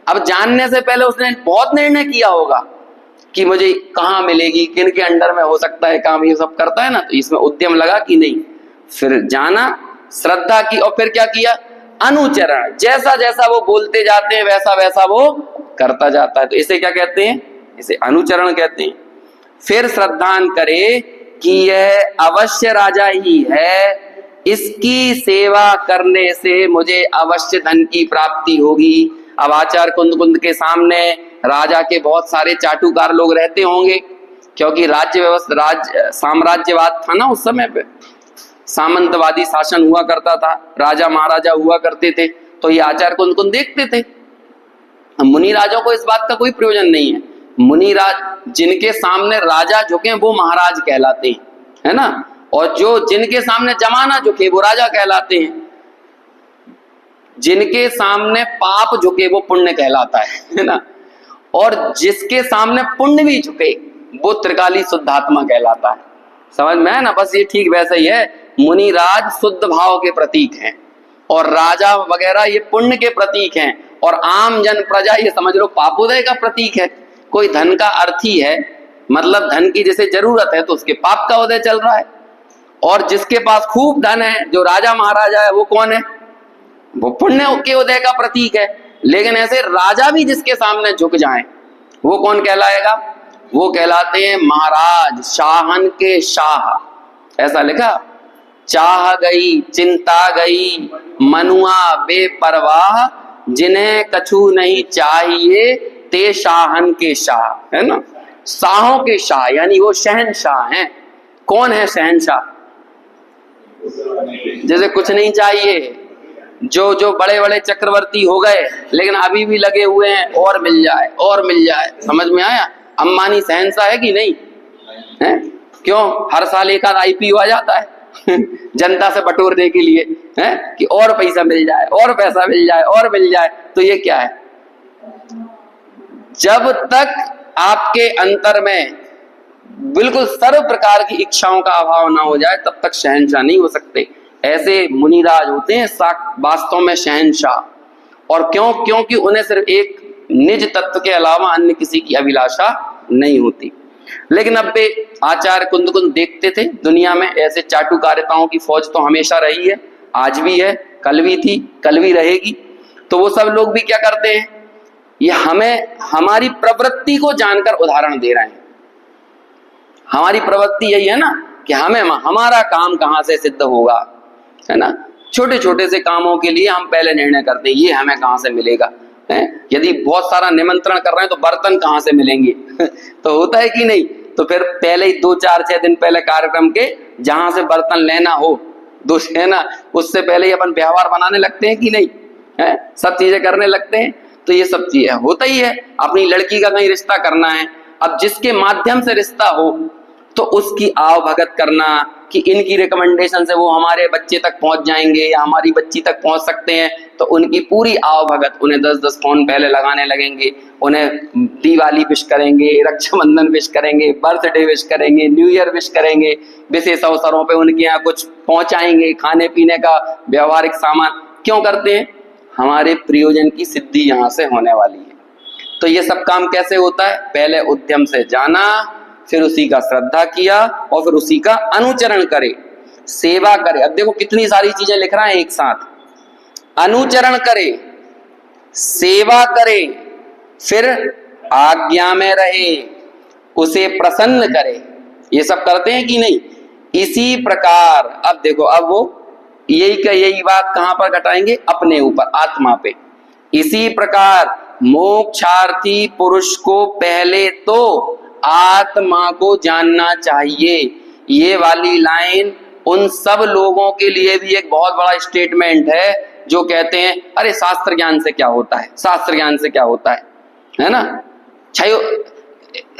अब जानने से पहले उसने बहुत निर्णय किया होगा कि मुझे कहाँ मिलेगी, किन के अंडर में हो सकता है काम, ये सब करता है ना, तो इसमें उद्यम लगा कि नहीं। फिर जाना, श्रद्धा की, और फिर क्या किया? अनुचरण। जैसा जैसा वो बोलते जाते हैं वैसा वैसा वो करता जाता है, तो इसे क्या कहते हैं? इसे अनुचरण कहते हैं। फिर श्रद्धान करे कि यह अवश्य राजा ही है, इसकी सेवा करने से मुझे अवश्य धन की प्राप्ति होगी। अब आचार्य कुंद के सामने राजा के बहुत सारे चाटुकार लोग रहते होंगे, क्योंकि राज्य व्यवस्था साम्राज्यवाद था ना उस समय पे, सामंतवादी शासन हुआ करता था, राजा महाराजा हुआ करते थे। तो ये आचार्य कुंद देखते थे। मुनि राजाओं को इस बात का कोई प्रयोजन नहीं है। मुनि राज जिनके सामने राजा झुके वो महाराज कहलाते हैं, है ना, और जो जिनके सामने जमाना झुके वो राजा कहलाते हैं। जिनके सामने पाप झुके वो पुण्य कहलाता है ना, और जिसके सामने पुण्य भी झुके वो त्रिकाली शुद्धात्मा कहलाता है। समझ में है ना? बस ये ठीक वैसा ही है। मुनि राज शुद्ध भाव के प्रतीक हैं, और राजा वगैरह ये पुण्य के प्रतीक हैं, और आम जन प्रजा ये समझ लो पापोदय का प्रतीक है। कोई धन का अर्थी है, मतलब धन की जैसे जरूरत है तो उसके पाप का उदय चल रहा है। और जिसके पास खूब धन है, जो राजा महाराजा है, वो कौन है? वो पुण्य के उदय का प्रतीक है। लेकिन ऐसे राजा भी जिसके सामने झुक जाएं, वो कौन कहलाएगा? वो कहलाते हैं महाराज, शाहन के शाह। ऐसा लिखा, चाह गई चिंता गई मनुआ बेपरवाह, जिन्हें कछु नहीं चाहिए ते शाहन के शाह, है ना। शाहों के शाह यानी वो शहनशाह हैं। कौन है शहनशाह? जैसे कुछ नहीं चाहिए, जो जो बड़े बड़े चक्रवर्ती हो गए लेकिन अभी भी लगे हुए हैं और मिल जाए और मिल जाए। समझ में आया? अंबानी शहनशाह है कि नहीं है? क्यों हर साल एक आध आईपीओ आ जाता है जनता से बटोरने के लिए, है कि और पैसा मिल जाए और पैसा मिल जाए और मिल जाए। तो ये क्या है? जब तक आपके अंतर में बिल्कुल सर्व प्रकार की इच्छाओं का अभाव ना हो जाए तब तक शहनशाह नहीं हो सकते। ऐसे मुनिराज होते हैं वास्तव में शहनशाह। और क्यों? क्योंकि उन्हें सिर्फ एक निज तत्व के अलावा अन्य किसी की अभिलाषा नहीं होती। लेकिन अब वे आचार्य कुंद देखते थे दुनिया में ऐसे चाटुकारिताओं की फौज तो हमेशा रही है, आज भी है, कल भी थी, कल भी रहेगी। तो वो सब लोग भी क्या करते हैं? ये हमें हमारी प्रवृत्ति को जानकर उदाहरण दे रहे हैं। हमारी प्रवृत्ति यही है ना कि हमें हमारा काम कहाँ से सिद्ध होगा, है ना। छोटे छोटे से कामों के लिए हम पहले निर्णय करते हैं ये हमें कहाँ से मिलेगा, है? यदि बहुत सारा निमंत्रण कर रहे हैं तो बर्तन कहाँ से मिलेंगे तो होता है कि नहीं? तो फिर पहले ही 2-4-6 दिन पहले कार्यक्रम के जहां से बर्तन लेना हो, है ना, उससे पहले ही अपन व्यवहार बनाने लगते हैं कि नहीं है? सब चीजें करने लगते हैं। तो ये सब चीजें होता ही है। अपनी लड़की का कहीं रिश्ता करना है, अब जिसके माध्यम से रिश्ता हो तो उसकी आव भगत करना कि इनकी रिकमेंडेशन से वो हमारे बच्चे तक पहुंच जाएंगे या हमारी बच्ची तक पहुंच सकते हैं, तो उनकी पूरी आव भगत, उन्हें 10-10 फोन पहले लगाने लगेंगे, उन्हें दिवाली विश करेंगे, रक्षाबंधन विश करेंगे, बर्थडे विश करेंगे, न्यू ईयर विश करेंगे, विशेष अवसरों पे उनके यहाँ कुछ पहुंचाएंगे, खाने पीने का व्यवहारिक सामान। क्यों करते हैं? हमारे प्रयोजन की सिद्धि यहाँ से होने वाली है। तो ये सब काम कैसे होता है? पहले उद्यम से जाना, फिर उसी का श्रद्धा किया और फिर उसी का अनुचरण करे, सेवा करे। अब देखो कितनी सारी चीजें लिख रहा है एक साथ। अनुचरण करे, सेवा करे, फिर आज्ञा में रहे, उसे प्रसन्न करे। ये सब करते हैं कि नहीं? इसी प्रकार अब देखो, अब वो यही बात कहां पर घटाएंगे? अपने ऊपर, आत्मा पे। इसी प्रकार मोक्षार्थी पुरुष को पहले तो आत्मा को जानना चाहिए। ये वाली लाइन उन सब लोगों के लिए भी एक बहुत बड़ा स्टेटमेंट है जो कहते हैं अरे शास्त्र ज्ञान से क्या होता है, शास्त्र ज्ञान से क्या होता है ना।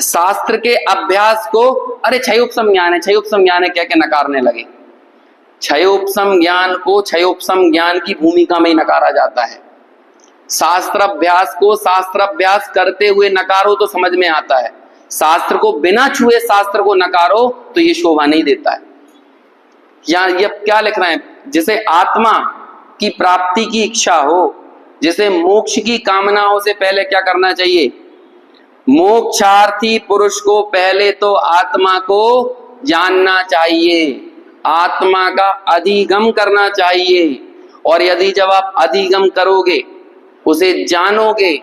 शास्त्र के अभ्यास को अरे क्षयोपशम ज्ञान है, क्षयोपशम ज्ञान है कह के नकारने लगे। क्षयोपशम ज्ञान को क्षयोपशम ज्ञान की भूमिका में ही नकारा जाता है। शास्त्र अभ्यास को शास्त्र अभ्यास करते हुए नकारो तो समझ में आता है, शास्त्र को बिना छुए शास्त्र को नकारो तो ये शोभा नहीं देता है। यहाँ ये क्या लिख रहे हैं, जिसे आत्मा की प्राप्ति की इच्छा हो, जिसे मोक्ष की कामना हो, से पहले क्या करना चाहिए, मोक्षार्थी पुरुष को पहले तो आत्मा को जानना चाहिए, आत्मा का अधिगम करना चाहिए। और यदि जब आप अधिगम करोगे, उसे जानोगे,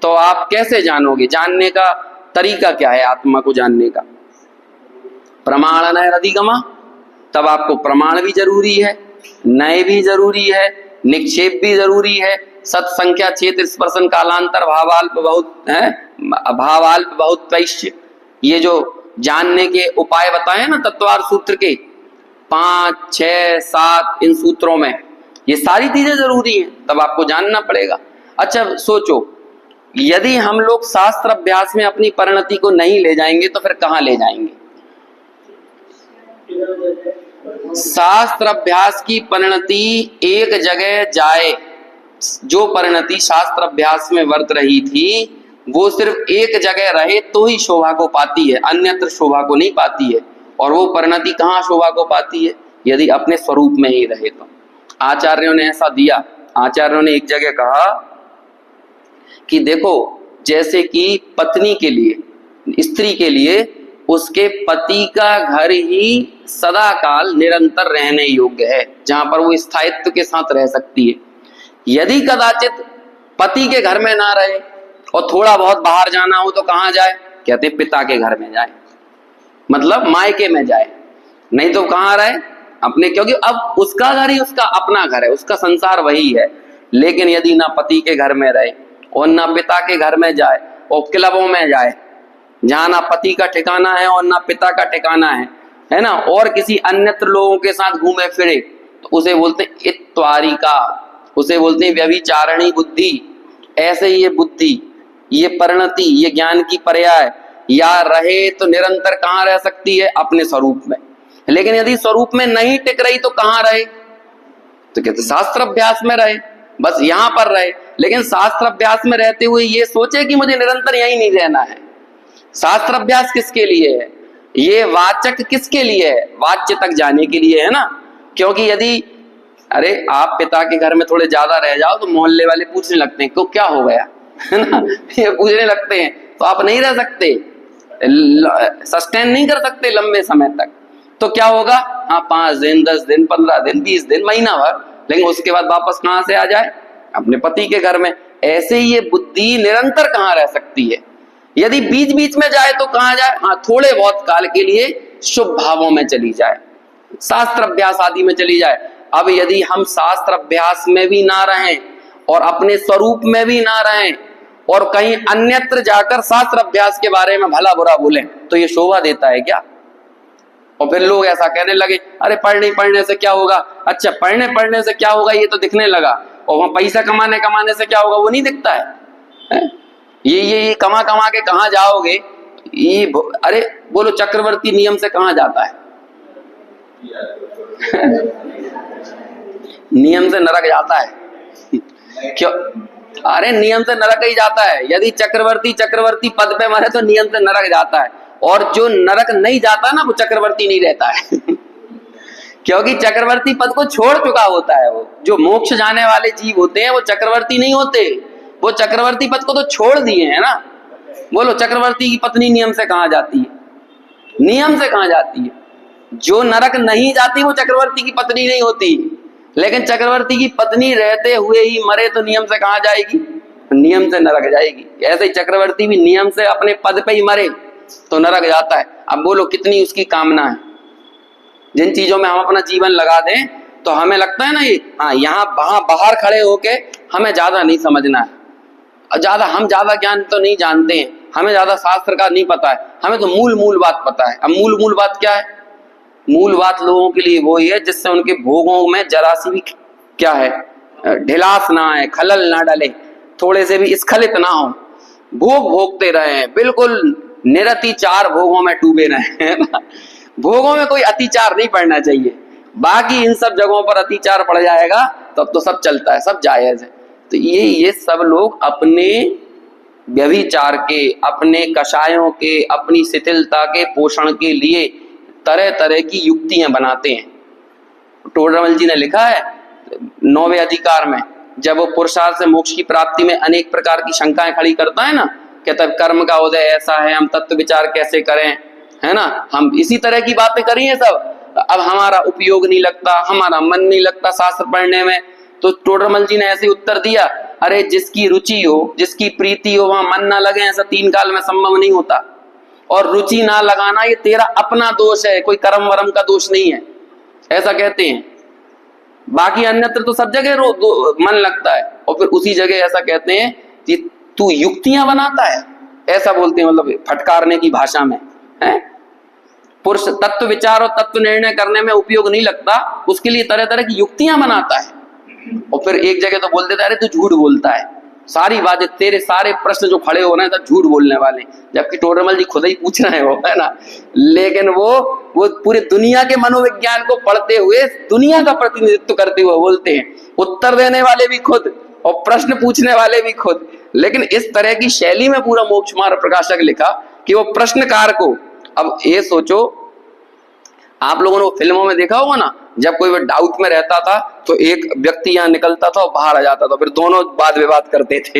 तो आप कैसे जानोगे, जानने का तरीका क्या है आत्मा को जानने का, प्रमाण है अधिगमा। तब आपको प्रमाण भी जरूरी है, नय भी जरूरी है, निक्षेप भी जरूरी है, सत्संख्या क्षेत्र स्पर्शन कालांतर भावाल्प बहुत है, भावाल्प बहुत पैश्य, ये जो जानने के उपाय बताए ना तत्वार सूत्र के 5, 6, 7 इन सूत्रों में ये सारी चीजें जरूरी हैं, तब आपको जानना पड़ेगा। अच्छा सोचो, यदि हम लोग शास्त्र अभ्यास में अपनी परिणति को नहीं ले जाएंगे तो फिर कहाँ ले जाएंगे। शास्त्र अभ्यास की परिणति एक जगह जाए, जो परिणति शास्त्र अभ्यास में वर्त रही थी वो सिर्फ एक जगह रहे तो ही शोभा को पाती है, अन्यत्र शोभा को नहीं पाती है। और वो परिणति कहाँ शोभा को पाती है, यदि अपने स्वरूप में ही रहे तो। आचार्यों ने ऐसा दिया, आचार्यों ने एक जगह कहा कि देखो, जैसे कि पत्नी के लिए, स्त्री के लिए उसके पति का घर ही सदा काल निरंतर रहने योग्य है, जहां पर वो स्थायित्व के साथ रह सकती है। यदि कदाचित पति के घर में ना रहे और थोड़ा बहुत बाहर जाना हो तो कहाँ जाए, कहते पिता के घर में जाए, मतलब मायके में जाए, नहीं तो कहाँ रहे, अपने, क्योंकि अब उसका घर ही उसका अपना घर है, उसका संसार वही है। लेकिन यदि ना पति के घर में रहे और ना पिता के घर में जाए और क्लबों में जाए जहां ना पति का ठिकाना है और ना पिता का ठिकाना है ना, और किसी अन्यत्र लोगों के साथ घूमे फिरे, तो उसे बोलते हैं इत्वारिका, उसे बोलते हैं व्यभिचारिणी बुद्धि। ऐसे ये बुद्धि, ये परिणति, ये ज्ञान की पर्याय या रहे तो निरंतर कहाँ रह सकती है, अपने स्वरूप में। लेकिन यदि स्वरूप में नहीं टिक रही तो कहाँ रहे, तो कहते शास्त्र अभ्यास में रहे, बस यहाँ पर रहे। लेकिन शास्त्र अभ्यास में रहते हुए ये सोचे कि मुझे निरंतर यही नहीं रहना है। शास्त्र अभ्यास किसके लिए है, ये वाचक किसके लिए है, वाच्य तक जाने के लिए है ना। क्योंकि यदि अरे आप पिता के घर में थोड़े ज्यादा रह जाओ तो मोहल्ले वाले पूछने लगते हैं क्यों, क्या हो गया, है ना, ये पूछने लगते हैं, तो आप नहीं रह सकते, सस्टेन नहीं कर सकते लंबे समय तक। तो क्या होगा, हाँ 5 दिन, 10 दिन, 15 दिन, 20 दिन, महीना भर, लेकिन उसके बाद वापस कहाँ से आ जाए, अपने पति के घर में। ऐसे ही ये बुद्धि निरंतर कहाँ रह सकती है, यदि बीच बीच में जाए तो कहाँ जाए, हाँ थोड़े बहुत काल के लिए शुभ भावों में चली जाए, शास्त्र अभ्यास आदि में चली जाए। अब यदि हम शास्त्र अभ्यास में भी ना रहें और अपने स्वरूप में भी ना रहें और कहीं अन्यत्र जाकर शास्त्र अभ्यास के बारे में भला बुरा बोलें, तो ये शोभा देता है क्या। और फिर लोग ऐसा कहने लगे, अरे पढ़ने से क्या होगा, अच्छा पढ़ने से क्या होगा ये तो दिखने लगा, और वहां पैसा कमाने से क्या होगा वो नहीं दिखता है। ये कमा के कहाँ जाओगे, ये अरे बोलो चक्रवर्ती नियम से कहाँ जाता है नियम से नरक जाता है क्यों, अरे नियम से नरक ही जाता है। यदि चक्रवर्ती पद पे मरे तो नियम से नरक जाता है, और जो नरक नहीं जाता ना वो चक्रवर्ती नहीं रहता है क्योंकि चक्रवर्ती पद को छोड़ चुका होता है। वो जो मोक्ष जाने वाले जीव होते हैं वो चक्रवर्ती नहीं होते, वो चक्रवर्ती पद को तो छोड़ दिए है ना। बोलो चक्रवर्ती की पत्नी नियम से कहाँ जाती है, नियम से कहाँ जाती है। जो नरक नहीं जाती वो चक्रवर्ती की पत्नी नहीं होती, लेकिन चक्रवर्ती की पत्नी रहते हुए ही मरे तो नियम से कहाँ जाएगी, नियम से नरक जाएगी। ऐसे ही चक्रवर्ती भी नियम से अपने पद पे ही मरे तो नरक जाता है। अब बोलो कितनी उसकी कामना है। जिन चीजों में हम अपना जीवन लगा दें तो हमें लगता है ना ये, हाँ यहाँ बाहर खड़े होके हमें ज्यादा नहीं समझना है, हम ज्यादा ज्ञान तो नहीं जानते हैं, हमें ज्यादा शास्त्र का नहीं पता है, हमें तो मूल बात पता है। अब मूल बात क्या है, मूल बात लोगों के लिए वही है जिससे उनके भोगों में जरा सी भी क्या है ढिलास ना आए, खलल ना डले, थोड़े से भी स्खलित ना हो, भोग भोगते रहे, बिल्कुल निरतिचार भोगों में डूबे रहे, है ना। भोगों में कोई अतिचार नहीं पड़ना चाहिए। बाकी इन सब जगहों पर अतिचार पड़ जाएगा तब तो सब चलता है, सब जायज है। तो ये सब लोग अपने व्यभिचार के, अपने कषायों के, अपनी शिथिलता के पोषण के लिए तरह तरह की युक्तियां बनाते हैं। टोडरमल जी ने लिखा है 9वें अधिकार में, जब वो पुरुषार्थ से मोक्ष की प्राप्ति में अनेक प्रकार की शंकाएं खड़ी करता है ना, कहता है कर्म का उदय ऐसा है, हम तत्व विचार कैसे करें, है ना, हम इसी तरह की बातें करिए सब। अब हमारा उपयोग नहीं लगता, हमारा मन नहीं लगता शास्त्र पढ़ने में, तो टोडरमल जी ने ऐसे उत्तर दिया, अरे जिसकी रुचि हो, जिसकी प्रीति हो, वहां मन ना लगे ऐसा 3 काल में संभव नहीं होता। और रुचि ना लगाना ये तेरा अपना दोष है, कोई कर्म वरम का दोष नहीं है, ऐसा कहते हैं। बाकी अन्यत्र तो सब जगह मन लगता है, और फिर उसी जगह ऐसा कहते हैं कि तू युक्तियां बनाता है, ऐसा बोलते हैं, मतलब फटकारने की भाषा में है। पुरुष तत्व विचार और तत्व निर्णय करने में उपयोग नहीं लगता, उसके लिए तरह तरह की युक्तियां बनाता है। और फिर एक जगह तो बोल देता है, अरे तू झूठ बोलता है, सारी बातें, तेरे सारे प्रश्न जो खड़े हो रहे हैं सब झूठ बोलने वाले, जबकि टोडरमल जी खुद ही पूछ रहे हैं वो, है ना। लेकिन वो पूरी दुनिया के मनोविज्ञान को पढ़ते हुए, दुनिया का प्रतिनिधित्व करते हुए बोलते हैं, उत्तर देने वाले भी खुद और प्रश्न पूछने वाले भी खुद। लेकिन इस तरह की शैली में पूरा मोक्ष मार्ग प्रकाशक लिखा कि वो प्रश्नकार को, अब ये सोचो, आप लोगों ने फिल्मों में देखा होगा ना, जब कोई डाउट में रहता था तो एक व्यक्ति यहाँ निकलता था और बाहर आ जाता था, फिर दोनों वाद विवाद करते थे,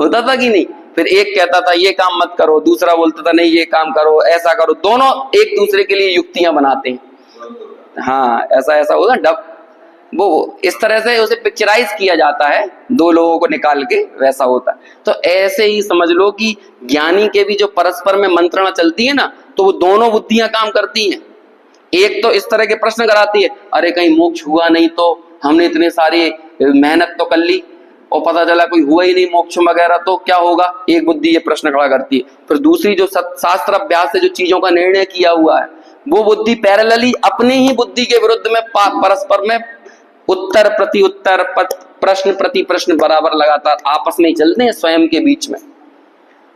होता था कि नहीं। फिर एक कहता था ये काम मत करो, दूसरा बोलता था नहीं ये काम करो, ऐसा करो, दोनों एक दूसरे के लिए युक्तियां बनाते हैं। हाँ, ऐसा ऐसा होता डब, वो इस तरह से उसे पिक्चराइज किया जाता है, 2 लोगों को निकाल के, वैसा होता है। तो ऐसे ही समझ लो कि ज्ञानी के भी जो परस्पर में मंत्रणा चलती है ना, तो वो दोनों बुद्धियां काम करती हैं। एक तो इस तरह के प्रश्न कराती है, अरे कहीं मोक्ष हुआ नहीं तो, हमने इतने सारी मेहनत तो कर ली और पता चला कोई हुआ ही नहीं मोक्ष वगैरह, तो क्या होगा, एक बुद्धि ये प्रश्न खड़ा करती है। फिर दूसरी जो शास्त्र अभ्यास से जो चीजों का निर्णय किया हुआ है, वो बुद्धि पैरेलली अपनी ही बुद्धि के विरुद्ध में परस्पर में उत्तर प्रति उत्तर, प्रश्न प्रति प्रश्न बराबर लगातार आपस में ही चलते हैं स्वयं के बीच में।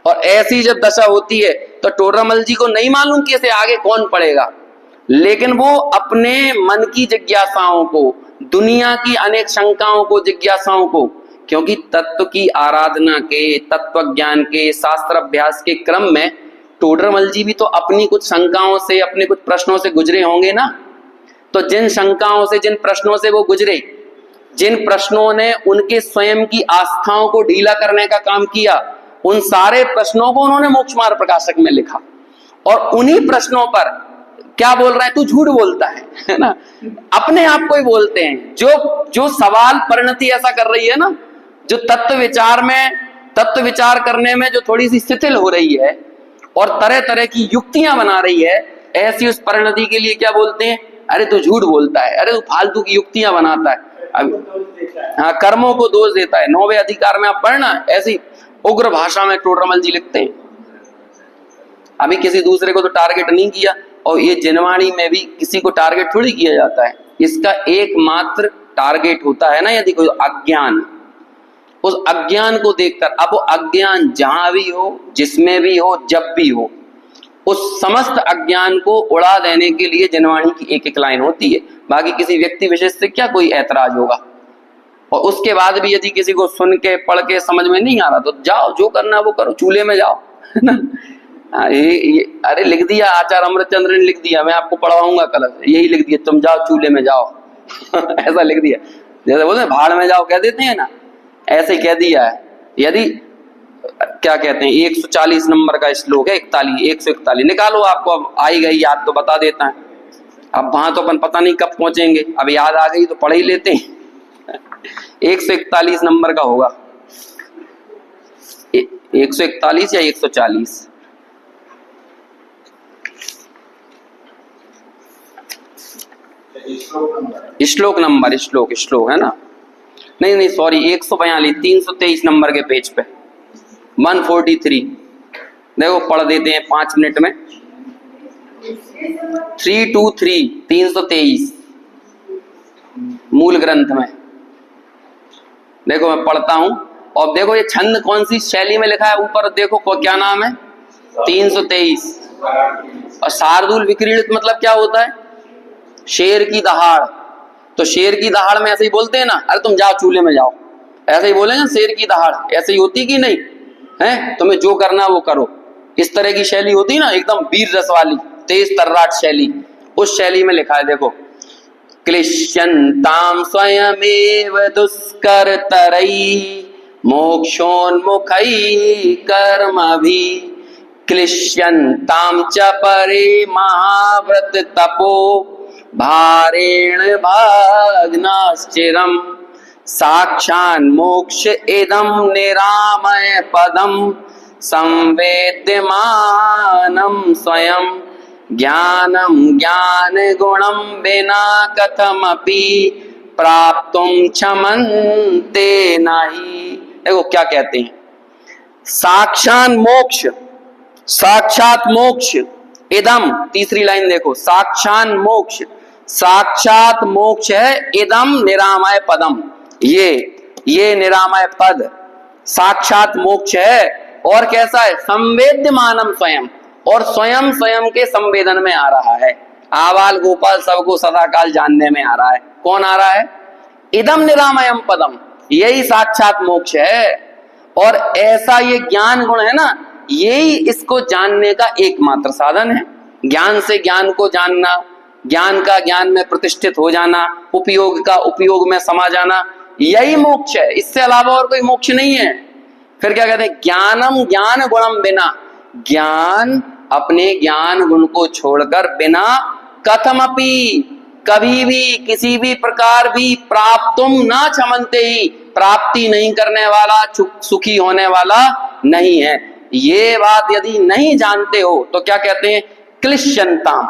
और ऐसी जब दशा होती है तो टोडरमल जी को नहीं मालूम कि इसे आगे कौन पढ़ेगा, लेकिन वो अपने मन की जिज्ञासाओं को, दुनिया की अनेक शंकाओं को, जिज्ञासाओं को, क्योंकि तत्व की आराधना के, तत्व ज्ञान के, शास्त्र अभ्यास के क्रम में टोडरमल जी भी तो अपनी कुछ शंकाओं से, अपने कुछ प्रश्नों से गुजरे होंगे ना। तो जिन शंकाओं से, जिन प्रश्नों से वो गुजरे, जिन प्रश्नों ने उनके स्वयं की आस्थाओं को ढीला करने का काम किया, उन सारे प्रश्नों को उन्होंने मोक्ष मार्ग प्रकाशक में लिखा। और उन्हीं प्रश्नों पर क्या बोल रहा है, तू झूठ बोलता है ना, अपने आप को ही बोलते हैं। जो सवाल परिणति ऐसा कर रही है ना, जो तत्व विचार में, तत्व विचार करने में जो थोड़ी सी शिथिल हो रही है और तरह तरह की युक्तियां बना रही है, ऐसी उस परिणति के लिए क्या बोलते हैं, अरे तू झूठ बोलता है, अरे तू फालतू की युक्तियां बनाता है। हाँ, कर्मों को दोष देता है। 9वें अधिकार में आप पढ़ना, ऐसी उग्र भाषा में टोडरमल जी लिखते हैं। अभी किसी दूसरे को तो टारगेट नहीं किया, और ये जिनवाणी में भी किसी को टारगेट थोड़ी किया जाता है। इसका एकमात्र टारगेट होता है ना, यदि कोई अज्ञान, उस अज्ञान को देखकर, अब वो अज्ञान जहां भी हो, जिसमें भी हो, जब भी हो, उस समस्त अज्ञान को उड़ा देने के लिए जिनवाणी की एक एक लाइन होती है। बाकी किसी व्यक्ति विशेष से क्या कोई ऐतराज होगा। और उसके बाद भी यदि किसी को सुन के, पढ़ के समझ में नहीं आ रहा, तो जाओ, जो करना वो करो, चूल्हे में जाओ, है ना। अरे लिख दिया आचार्य अमृतचंद्र ने, लिख दिया, मैं आपको पढ़वाऊंगा कल, यही लिख दिया, तुम जाओ चूल्हे में जाओ ऐसा लिख दिया, जैसे बोलते भाड़ में जाओ कह देते हैं ना, ऐसे कह दिया है। यदि क्या कहते हैं, 140 नंबर का श्लोक है, 141 निकालो, आपको अब आई गई याद तो बता देता है। अब वहां तो अपन पता नहीं कब पहुंचेंगे, अब याद आ गई तो पढ़ ही लेते हैं 141 नंबर का होगा, 141 या 140, श्लोक नंबर, श्लोक है ना, नहीं सॉरी, 142, 323 नंबर के पेज पे 143। देखो पढ़ देते हैं 5 मिनट में। 323 323 मूल ग्रंथ में। देखो मैं पढ़ता हूं और देखो ये छंद कौन सी शैली में लिखा है, ऊपर देखो क्या नाम है, 323। और शार्दूल विक्रीडित मतलब क्या होता है, शेर की दहाड़। तो शेर की दहाड़ में ऐसे ही बोलते हैं ना, अरे तुम जाओ चूल्हे में जाओ, ऐसे ही बोलेंगे शेर की दहाड़, ऐसे ही होती कि नहीं है, तुम्हें जो करना वो करो, इस तरह की शैली होती ना, एकदम वीर रस वाली तेज तर्राट शैली, उस शैली में लिखा है। देखो, क्लिश्यन्ताम स्वयमेव दुष्करतरै मोक्षोन्मुखै कर्मभि क्लिश्यन्ताम च परे महाव्रत तपो भारेण भग्नाश्चिरम् साक्षान् मोक्ष इदं निरामय पदं संवेद्यमानं स्वयं ज्ञानं ज्ञान गुणं विना कथमपि प्राप्तुं क्षमन्ते नहि। देखो क्या कहते हैं, साक्षात मोक्ष, साक्षात मोक्ष इदम, तीसरी लाइन देखो, साक्षात मोक्ष, साक्षात मोक्ष है इदम निरामय पदम, ये निरामय पद साक्षात मोक्ष है। और कैसा है, संवेद्यमानम स्वयं, और स्वयं स्वयं के संवेदन में आ रहा है, आबाल गोपाल सबको सदाकाल जानने में आ रहा है। कौन आ रहा है, इदम निरामयम पदम, यही साक्षात मोक्ष है। और ऐसा ये ज्ञान गुण है ना, यही इसको जानने का एकमात्र साधन है। ज्ञान से ज्ञान को जानना, ज्ञान का ज्ञान में प्रतिष्ठित हो जाना, उपयोग का उपयोग में समा जाना, यही मोक्ष है, इससे अलावा और कोई मोक्ष नहीं है। फिर क्या कहते हैं, ज्ञानम ज्ञान गुणम बिना, ज्ञान अपने ज्ञान गुण को छोड़कर बिना कथमपि कभी भी किसी भी प्रकार भी प्राप्तुम ना क्षमन्ते ही, प्राप्ति नहीं करने वाला, सुखी होने वाला नहीं है। ये बात यदि नहीं जानते हो तो क्या कहते हैं, क्लिश्यन्ताम,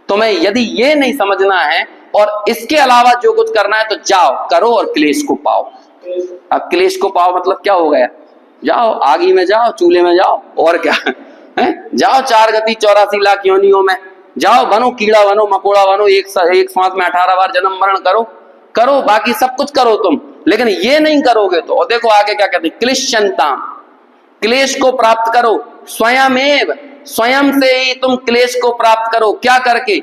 तुम्हें यदि ये नहीं समझना है और इसके अलावा जो कुछ करना है तो जाओ करो और क्लेश को पाओ। अब क्लेश को पाओ मतलब क्या हो गया, जाओ आगी में जाओ, चूल्हे में जाओ, और क्या है, जाओ 4 गति 84 लाख योनियों में जाओ, बनो कीड़ा बनो मकोड़ा बनो, एक सांस में 18 बार जन्म मरण करो, बाकी सब कुछ करो तुम, लेकिन ये नहीं करोगे तो। और देखो आगे क्या कहते हैं, क्लिश्यन्ताम, क्लेश को प्राप्त करो, स्वयमेव, स्वयं से ही तुम क्लेश को प्राप्त करो, क्या करके,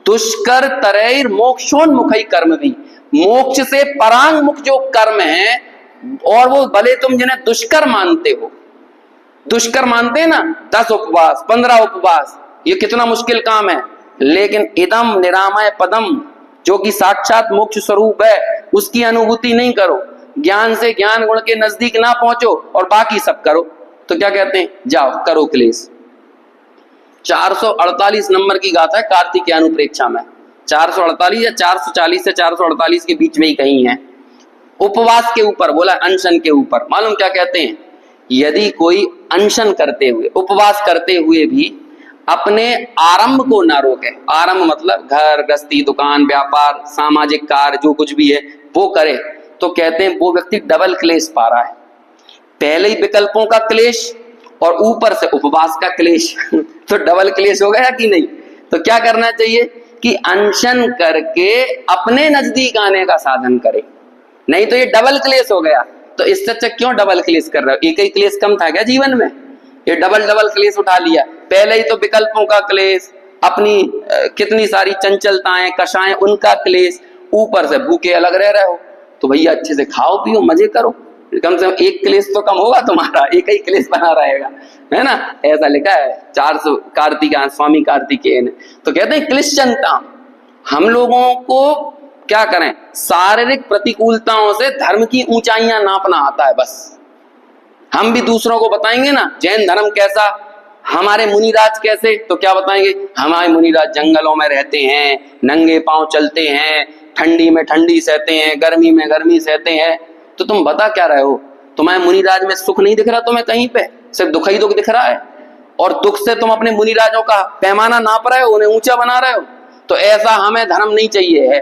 दुष्कर तरैर मोक्षोन्मुखी कर्म भी, मोक्ष से परांगमुख जो कर्म है, और वो भले तुम जिन्हें दुष्कर मानते हो, दुष्कर मानते हैं ना, 10 उपवास 15 उपवास, ये कितना मुश्किल काम है, लेकिन इदम निरामय पदम जो कि साक्षात मोक्ष स्वरूप है, उसकी अनुभूति नहीं करो, ज्ञान से ज्ञान गुण के नजदीक ना पहुंचो और बाकी सब करो, तो क्या कहते हैं, जाओ करो क्लेश। 448 नंबर की गाथा है कार्तिकेय अनुप्रेक्षा में, 448 या 440 से 448 के बीच में ही कहीं है। उपवास के ऊपर बोला, अनशन के ऊपर। मालूम क्या कहते हैं, यदि कोई अनशन करते हुए, उपवास करते हुए भी अपने आरंभ को ना रोके, आरंभ मतलब घर गृहस्थी दुकान व्यापार सामाजिक कार्य जो कुछ भी है वो करे, तो कहते हैं वो व्यक्ति डबल क्लेश पा रहा है, पहले ही विकल्पों का क्लेश और ऊपर से उपवास का क्लेश तो डबल क्लेश हो गया कि नहीं। तो क्या करना चाहिए कि अनशन करके अपने नजदीक आने का साधन करे, नहीं तो ये डबल क्लेश हो गया। तो इससे अच्छा क्यों डबल क्लेश कर रहे हो, एक ही क्लेश कम था क्या जीवन में, ये डबल क्लेश उठा लिया। पहले ही तो विकल्पों का क्लेश, अपनी कितनी सारी चंचलताएं कषाएं उनका क्लेश, ऊपर से भूखे अलग रह रहे हो, तो भैया अच्छे से खाओ पियो मजे करो, कम से कम एक क्लेश तो कम होगा तुम्हारा, एक ही क्लेश बना रहेगा, है ना। ऐसा लिखा है 400 कार्तिकेय स्वामी कार्तिकेय ने। तो कहते हैं क्लिश्यन्ताम, हम लोगों को क्या करें, शारीरिक प्रतिकूलताओं से धर्म की ऊंचाइयां नापना आता है बस। हम भी दूसरों को बताएंगे ना जैन धर्म कैसा, हमारे मुनिराज कैसे, तो क्या बताएंगे, हमारे मुनिराज जंगलों में रहते हैं, नंगे पांव चलते हैं, ठंडी में ठंडी सहते हैं, गर्मी में गर्मी सहते हैं। तो तुम बता क्या रहे हो, तुम्हारे मुनिराज में सुख नहीं दिख रहा तुम्हें कहीं पे, सिर्फ दुख ही दुख दिख रहा है, और दुख से तुम अपने मुनिराजों का पैमाना नाप रहे हो, उन्हें ऊंचा बना रहे हो। तो ऐसा हमें धर्म नहीं चाहिए है।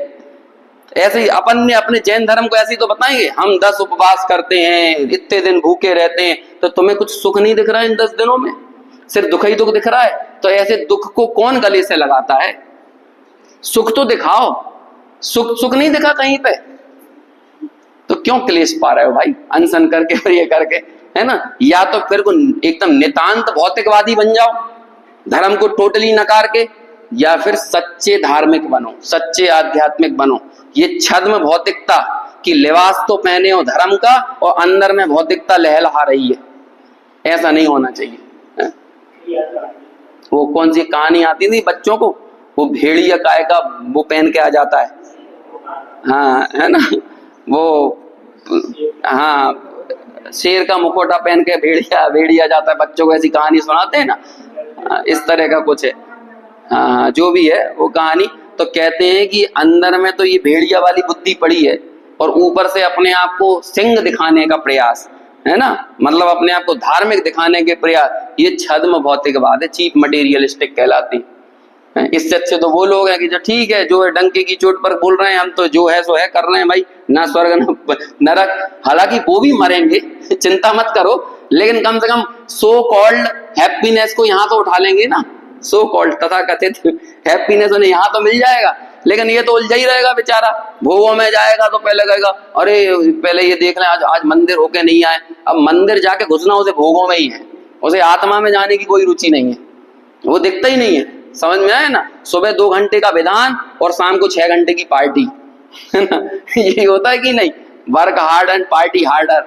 ऐसे ही अपन ने अपने जैन धर्म को ऐसे ही तो बताएंगे, हम 10 उपवास करते हैं, इतने दिन भूखे रहते हैं, तो तुम्हें कुछ सुख नहीं दिख रहा है इन 10 दिनों में, सिर्फ दुख ही दुख दिख रहा है। तो ऐसे दुख को कौन गले से लगाता है? सुख तो दिखाओ, सुख नहीं दिखा कहीं पे, तो क्यों क्लेश पा रहे हो भाई अनशन करके और ये करके, है ना? या तो फिर को एकदम नितांत भौतिकवादी बन जाओ, धर्म को टोटली नकार के, या फिर सच्चे धार्मिक बनो, सच्चे आध्यात्मिक बनो। ये छद्म भौतिकता कि लिबास तो पहने हो धर्म का और अंदर में भौतिकता लहलहा रही है, ऐसा नहीं होना चाहिए। है? वो कौन सी कहानी आती थी बच्चों को, वो भेड़िया काय का वो पहन के आ जाता है, हाँ है ना, वो हाँ शेर का मुखौटा पहन के भेड़िया जाता है, बच्चों को ऐसी कहानी सुनाते हैं ना, इस तरह का कुछ है। हाँ जो भी है वो कहानी, तो कहते हैं कि अंदर में तो ये भेड़िया वाली बुद्धि पड़ी है और ऊपर से अपने आप को सिंह दिखाने का प्रयास, है ना, मतलब अपने आप को धार्मिक दिखाने के प्रयास, ये छद्म भौतिकवाद है, चीप मटेरियलिस्टिक कहलाती है। इससे अच्छे तो वो लोग हैं कि जो ठीक है, जो है डंके की चोट पर बोल रहे हैं, हम तो जो है सो है कर रहे हैं भाई, ना स्वर्ग ना नरक, हालांकि वो भी मरेंगे चिंता मत करो, लेकिन कम से कम सो कॉल्ड हैप्पीनेस को यहाँ तो उठा लेंगे ना, सो कॉल्ड तथा कथित हैप्पीनेस उन्हें यहाँ तो मिल जाएगा, लेकिन ये तो उलझा ही रहेगा बेचारा, भोगों में जाएगा तो पहले कहेगा अरे पहले ये देख लें आज मंदिर होके नहीं आए, अब मंदिर जाके घुसना उसे भोगों में ही है, उसे आत्मा में जाने की कोई रुचि नहीं है, वो दिखता ही नहीं है। समझ में आया ना, सुबह 2 घंटे का विधान और शाम को 6 घंटे की पार्टी, है ना, ये होता है कि नहीं, work hard and party harder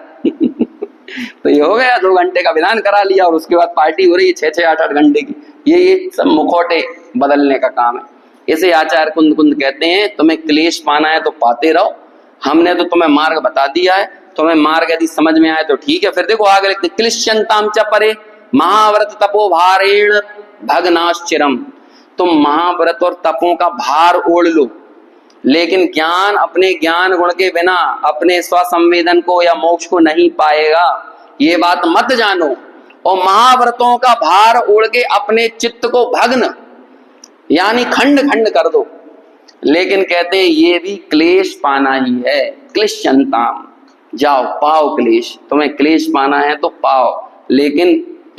तो ये हो गया, 2 घंटे का विधान करा लिया और उसके बाद पार्टी हो रही है 6-6, 8-8 घंटे की, ये सब मुखौटे बदलने का काम है। इसे आचार्य कुंद कहते हैं, तुम्हें क्लेश पाना है तो पाते रहो, हमने तो तुम्हें मार्ग बता दिया है, तुम्हें मार्ग यदि समझ में आए तो ठीक है। फिर देखो आगे लिखते, क्लिश्यंताम च परे महाव्रत तपो भारेण भग्नाश्चिरम, तुम महाव्रत और तपों का भार ओढ़ लो, लेकिन ज्ञान अपने ज्ञान गुण के बिना अपने स्वसंवेदन को या मोक्ष को नहीं पाएगा, ये बात मत जानो। और महाव्रतों का भार ओढ़ के अपने चित्त को भग्न यानी खंड खंड कर दो, लेकिन कहते हैं ये भी क्लेश पाना ही है। क्लिश्यंताम, जाओ पाओ क्लेश, तुम्हें क्लेश पाना है तो पाओ, लेकिन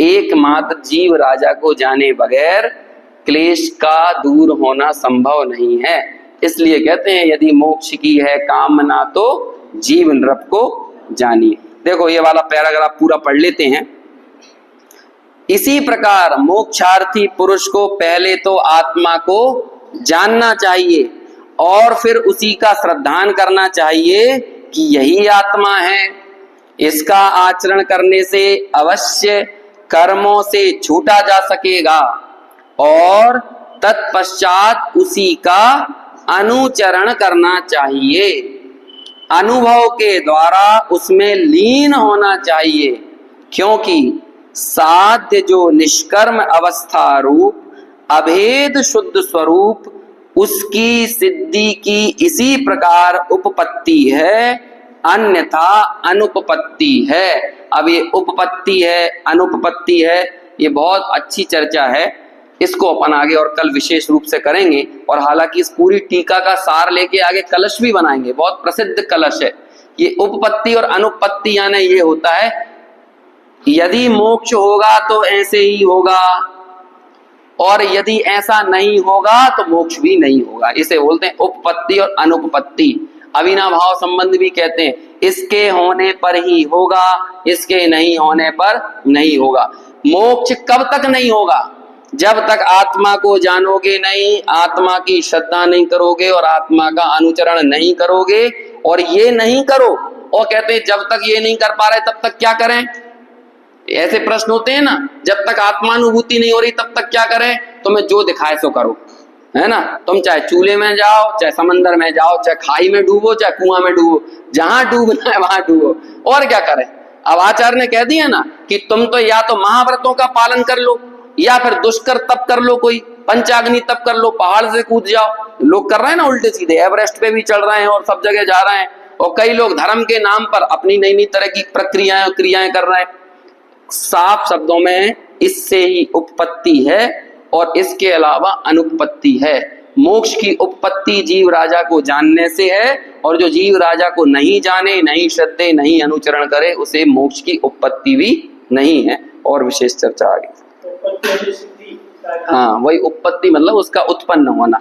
एकमात्र जीव राजा को जाने बगैर क्लेश का दूर होना संभव नहीं है। इसलिए कहते हैं यदि मोक्ष की है कामना तो जीव नृप को जानिए। देखो ये वाला पैराग्राफ पूरा पढ़ लेते हैं। इसी प्रकार मोक्षार्थी पुरुष को पहले तो आत्मा को जानना चाहिए और फिर उसी का श्रद्धान करना चाहिए कि यही आत्मा है। इसका आचरण करने से अवश्य कर्मों से छूटा जा सकेगा और तत्पश्चात उसी का अनुचरण करना चाहिए। अनुभव के द्वारा उसमें लीन होना चाहिए, क्योंकि साध्य जो निष्कर्म अवस्था रूप अभेद शुद्ध स्वरूप उसकी सिद्धि की इसी प्रकार उपपत्ति है, अन्यथा अनुपपत्ति है। अब ये उपपत्ति है अनुपपत्ति है, ये बहुत अच्छी चर्चा है, इसको अपन आगे और कल विशेष रूप से करेंगे। और हालांकि इस पूरी टीका का सार लेके आगे कलश भी बनाएंगे, बहुत प्रसिद्ध कलश है ये। उपपत्ति और अनुपपत्ति यानी ये होता है यदि मोक्ष होगा तो ऐसे ही होगा और यदि ऐसा नहीं होगा तो मोक्ष भी नहीं होगा, इसे बोलते हैं उपपत्ति और अनुपपत्ति। अविनाभाव संबंध भी कहते हैं, इसके होने पर ही होगा, इसके नहीं होने पर नहीं होगा। मोक्ष कब तक नहीं होगा? जब तक आत्मा को जानोगे नहीं, आत्मा की श्रद्धा नहीं करोगे और आत्मा का अनुचरण नहीं करोगे। और ये नहीं करो, और कहते हैं जब तक ये नहीं कर पा रहे तब तक क्या करें? ऐसे प्रश्न होते हैं ना, जब तक आत्मानुभूति नहीं हो रही तब तक क्या करें? तुम्हें जो दिखाए सो करो, है ना। तुम चाहे चूल्हे में जाओ, चाहे समंदर में जाओ, चाहे खाई में डूबो, चाहे कुआं में डूबो, जहां डूबना है वहां डूबो, और क्या करें। अब आचार्य ने कह दिया ना कि तुम तो या तो महाव्रतों का पालन कर लो या फिर दुष्कर तप कर लो, कोई पंचाग्नि तप कर लो, पहाड़ से कूद जाओ। लोग कर रहे हैं ना उल्टे सीधे, एवरेस्ट पे भी चढ़ रहे हैं और सब जगह जा रहे हैं, और कई लोग धर्म के नाम पर अपनी नई नई तरह की प्रक्रियाएं और क्रियाएं कर रहे हैं। साफ शब्दों में इससे ही उपपत्ति है और इसके अलावा अनुपपत्ति है। मोक्ष की उपपत्ति जीव राजा को जानने से है, और जो जीव राजा को नहीं जाने, नहीं श्रद्धे, नहीं अनुचरण करे, उसे मोक्ष की उपपत्ति भी नहीं है। और विशेष चर्चा आगे। हाँ, वही उत्पत्ति मतलब उसका उत्पन्न होना।